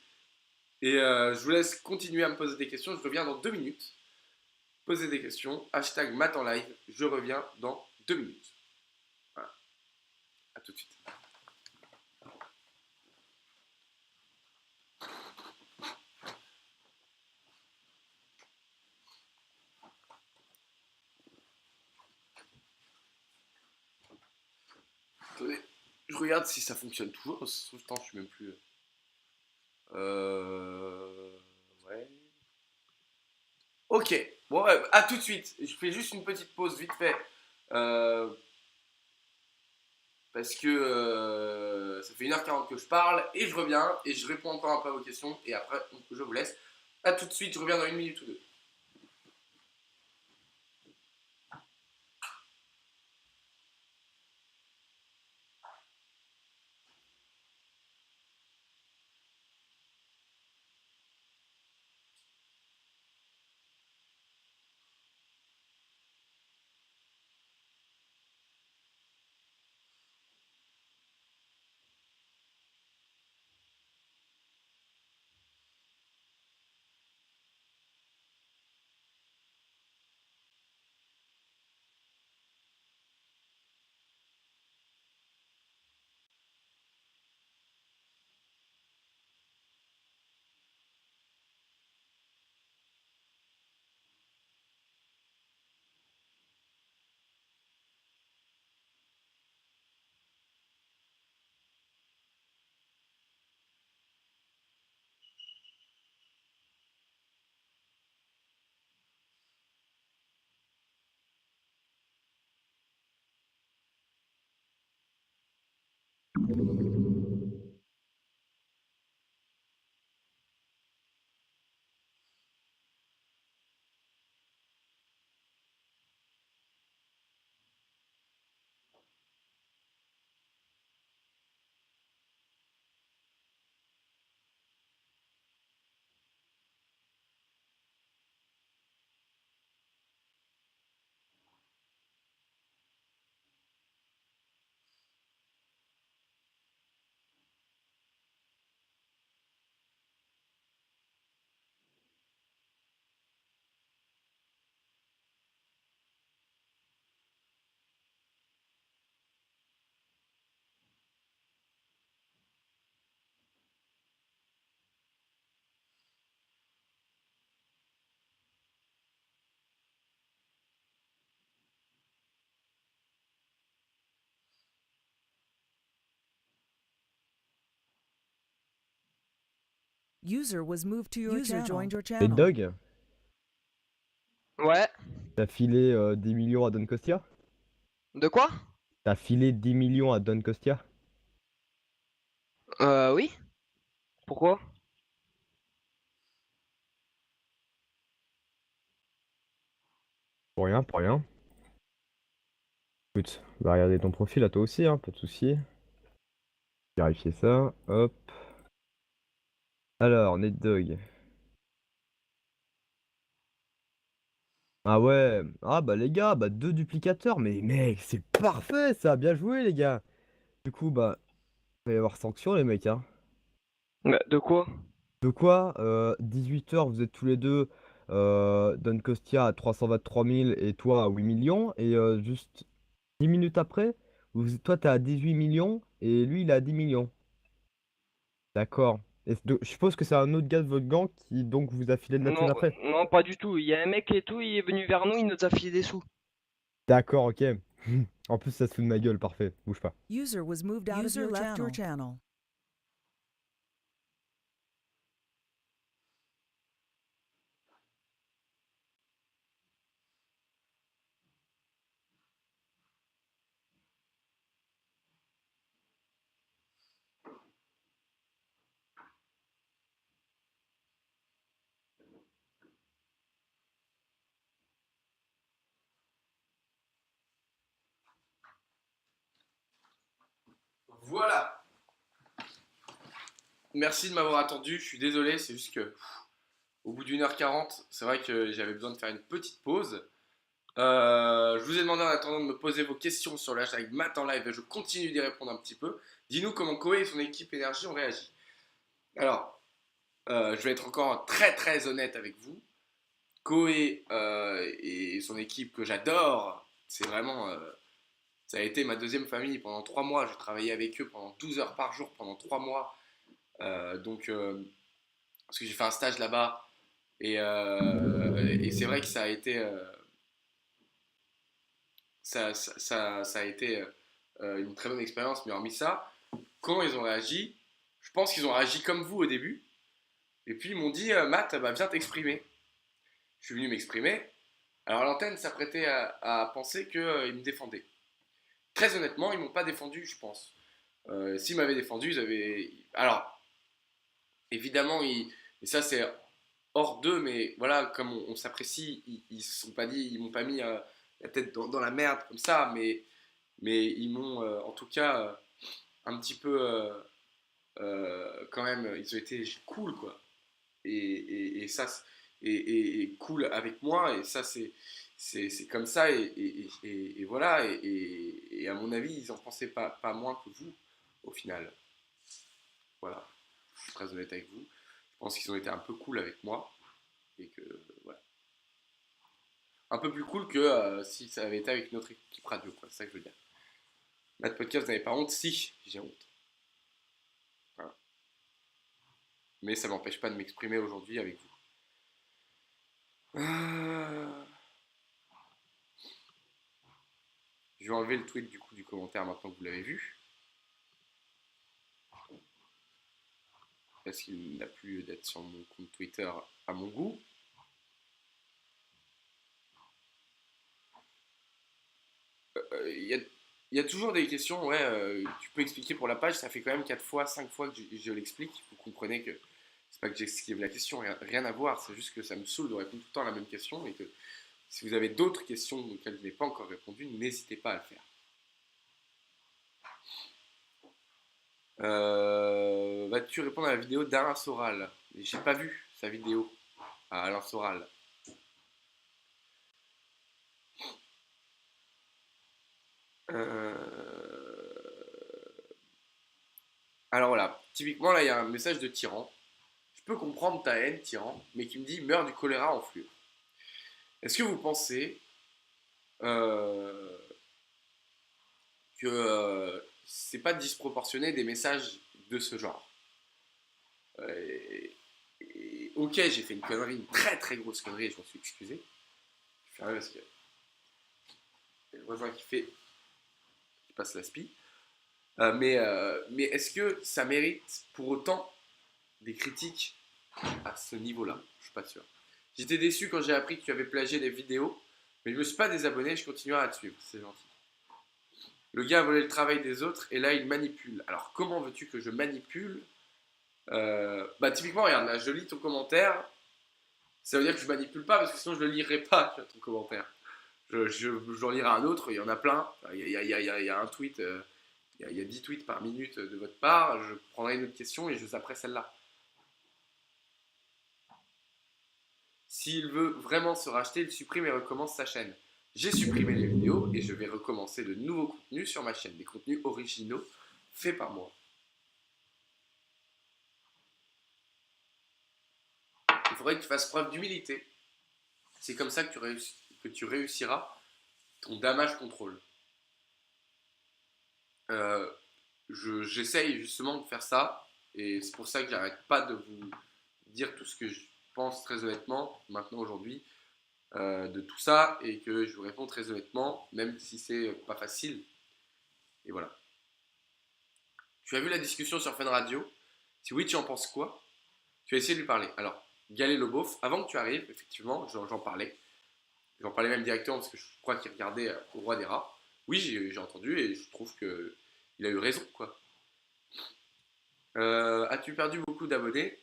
Speaker 1: Et je vous laisse continuer à me poser des questions. Je reviens dans 2 minutes. Posez des questions. Hashtag Math en live. Je reviens dans 2 minutes. Voilà. À tout de suite. Attendez, je regarde si ça fonctionne toujours. Pourtant, je suis même plus. Ouais. Ok. Bon, à tout de suite. Je fais juste une petite pause vite fait. Euh, parce que ça fait 1h40 que je parle et je reviens et je réponds encore un peu à vos questions et après je vous laisse. A tout de suite, je reviens dans 1 minute ou deux.
Speaker 2: User was moved to your
Speaker 3: User
Speaker 2: channel.
Speaker 3: joined your
Speaker 4: Et
Speaker 3: channel.
Speaker 4: Dog,
Speaker 5: Ouais.
Speaker 4: t'as filé 10 millions à Don Costia?
Speaker 5: De quoi?
Speaker 4: T'as filé 10 millions à Don Costia?
Speaker 5: Oui. Pourquoi?
Speaker 4: Pour rien, pour rien. Écoute, va regarder ton profil à toi aussi, hein, pas de soucis. Vérifier ça, hop. Alors, NetDog. Ah ouais, ah bah les gars, bah 2 duplicateurs, mais mec, c'est parfait ça, bien joué les gars. Du coup, bah, il va y avoir sanction les mecs, hein.
Speaker 5: De quoi?
Speaker 4: De quoi? 18 heures, vous êtes tous les deux, Don Costia à 323 000 et toi à 8 millions, et juste 10 minutes après, toi t'es à 18 millions et lui il est à 10 millions. D'accord. Je suppose que c'est un autre gars de votre gang qui donc vous a filé de la thune
Speaker 5: Non,
Speaker 4: après.
Speaker 5: non, pas du tout. Il y a un mec et tout, il est venu vers nous, il nous a filé des sous.
Speaker 4: D'accord, ok. En plus ça se fout de ma gueule, parfait, bouge pas.
Speaker 2: User was moved out
Speaker 3: User
Speaker 2: of your
Speaker 3: left your
Speaker 2: channel.
Speaker 3: channel.
Speaker 1: Voilà. Merci de m'avoir attendu. Je suis désolé, c'est juste que au bout d'1h40, c'est vrai que j'avais besoin de faire une petite pause. Je vous ai demandé en attendant de me poser vos questions sur le hashtag Math en live et je continue d'y répondre un petit peu. Dis-nous comment Koé et son équipe énergie ont réagi. Alors, je vais être encore très très honnête avec vous. Koé et son équipe que j'adore, c'est vraiment, ça a été ma deuxième famille pendant 3 mois. J'ai travaillé avec eux pendant 12 heures par jour pendant 3 mois. Parce que j'ai fait un stage là-bas. Et c'est vrai que ça a été une très bonne expérience. Mais hormis ça, comment ils ont réagi? Je pense qu'ils ont réagi comme vous au début. Et puis ils m'ont dit, Matt, bah, viens t'exprimer. Je suis venu m'exprimer. Alors l'antenne s'apprêtait à penser qu'ils me défendaient. Très honnêtement, ils m'ont pas défendu, je pense. S'ils m'avaient défendu, ils avaient. Alors, évidemment, et ça c'est hors d'eux, mais voilà, comme on s'apprécie, ils se sont pas dit, ils m'ont pas mis la tête dans la merde comme ça, mais ils m'ont en tout cas un petit peu quand même, ils ont été cool quoi. Et ça, et cool avec moi, et ça c'est comme ça, et voilà, et à mon avis, ils en pensaient pas moins que vous au final. Voilà, je suis très honnête avec vous. Je pense qu'ils ont été un peu cool avec moi, et que voilà. Un peu plus cool que si ça avait été avec une autre équipe radio, quoi. C'est ça que je veux dire. Matt Podcast, vous n'avez pas honte? Si, j'ai honte. Voilà. Mais ça m'empêche pas de m'exprimer aujourd'hui avec vous. Je vais enlever le tweet du coup du commentaire maintenant que vous l'avez vu. Parce qu'il n'a plus d'être sur mon compte Twitter à mon goût. Il y a toujours des questions, ouais, tu peux expliquer pour la page, ça fait quand même 4 fois, 5 fois que je l'explique. Vous comprenez que c'est pas que j'esquive la question, rien à voir, c'est juste que ça me saoule de répondre tout le temps à la même question, et que si vous avez d'autres questions auxquelles je n'ai pas encore répondu, n'hésitez pas à le faire. Vas-tu répondre à la vidéo d'Alain Soral? J'ai pas vu sa vidéo à Alain Soral. Alors voilà, typiquement là il y a un message de Tyran. Je peux comprendre ta haine, Tyran, mais qui me dit meurt du choléra en flux. Est-ce que vous pensez euh, que c'est pas disproportionné des messages de ce genre? Ok, j'ai fait une connerie, une très très grosse connerie, et je m'en suis excusé. Je suis parce que il y a le voisin qui passe la spie. Mais est-ce que ça mérite pour autant des critiques à ce niveau-là? Je suis pas sûr. J'étais déçu quand j'ai appris que tu avais plagié des vidéos, mais je me suis pas désabonné, je continuerai à te suivre, c'est gentil. Le gars a volé le travail des autres et là il manipule. Alors comment veux-tu que je manipule? Bah typiquement, regarde, là je lis ton commentaire, ça veut dire que je manipule pas parce que sinon je le lirai pas, ton commentaire. J'en lirai un autre, il y en a plein. Il y a un tweet, il y a 10 tweets par minute de votre part, je prendrai une autre question et je zapperai celle-là. S'il veut vraiment se racheter, il supprime et recommence sa chaîne. J'ai supprimé les vidéos et je vais recommencer de nouveaux contenus sur ma chaîne, des contenus originaux faits par moi. Il faudrait que tu fasses preuve d'humilité. C'est comme ça que tu réussiras ton damage control. J'essaye justement de faire ça et c'est pour ça que j'arrête pas de vous dire tout ce que je pense très honnêtement maintenant aujourd'hui de tout ça et que je vous réponds très honnêtement même si c'est pas facile et voilà. Tu as vu la discussion sur Fun Radio? Si oui, tu en penses quoi? Tu as essayé de lui parler. Alors, Galet Leboeuf, avant que tu arrives, effectivement, j'en parlais. J'en parlais même directement parce que je crois qu'il regardait au Roi des Rats. Oui, j'ai entendu et je trouve qu'il a eu raison, quoi. As-tu perdu beaucoup d'abonnés?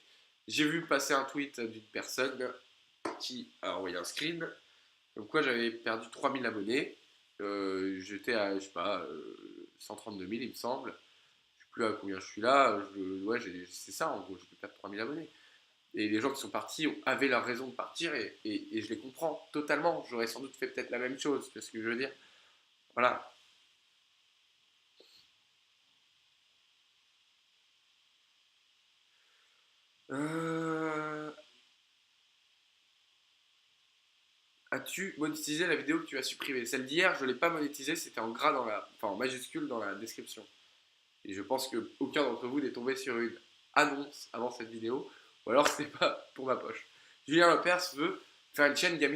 Speaker 1: J'ai vu passer un tweet d'une personne qui a envoyé un screen comme quoi j'avais perdu 3000 abonnés. J'étais à, je sais pas, 132 000 il me semble. Je sais plus à combien je suis là. Ouais, c'est ça en gros, j'ai pu perdre 3000 abonnés. Et les gens qui sont partis avaient leur raison de partir et je les comprends totalement. J'aurais sans doute fait peut-être la même chose, tu vois ce que je veux dire? Voilà. Euh, as-tu monétisé la vidéo que tu as supprimée? Celle d'hier, je ne l'ai pas monétisée, c'était en gras en majuscule dans la description. Et je pense qu'aucun d'entre vous n'est tombé sur une annonce avant cette vidéo, ou alors ce n'est pas pour ma poche. Julien Lepers veut faire une chaîne gaming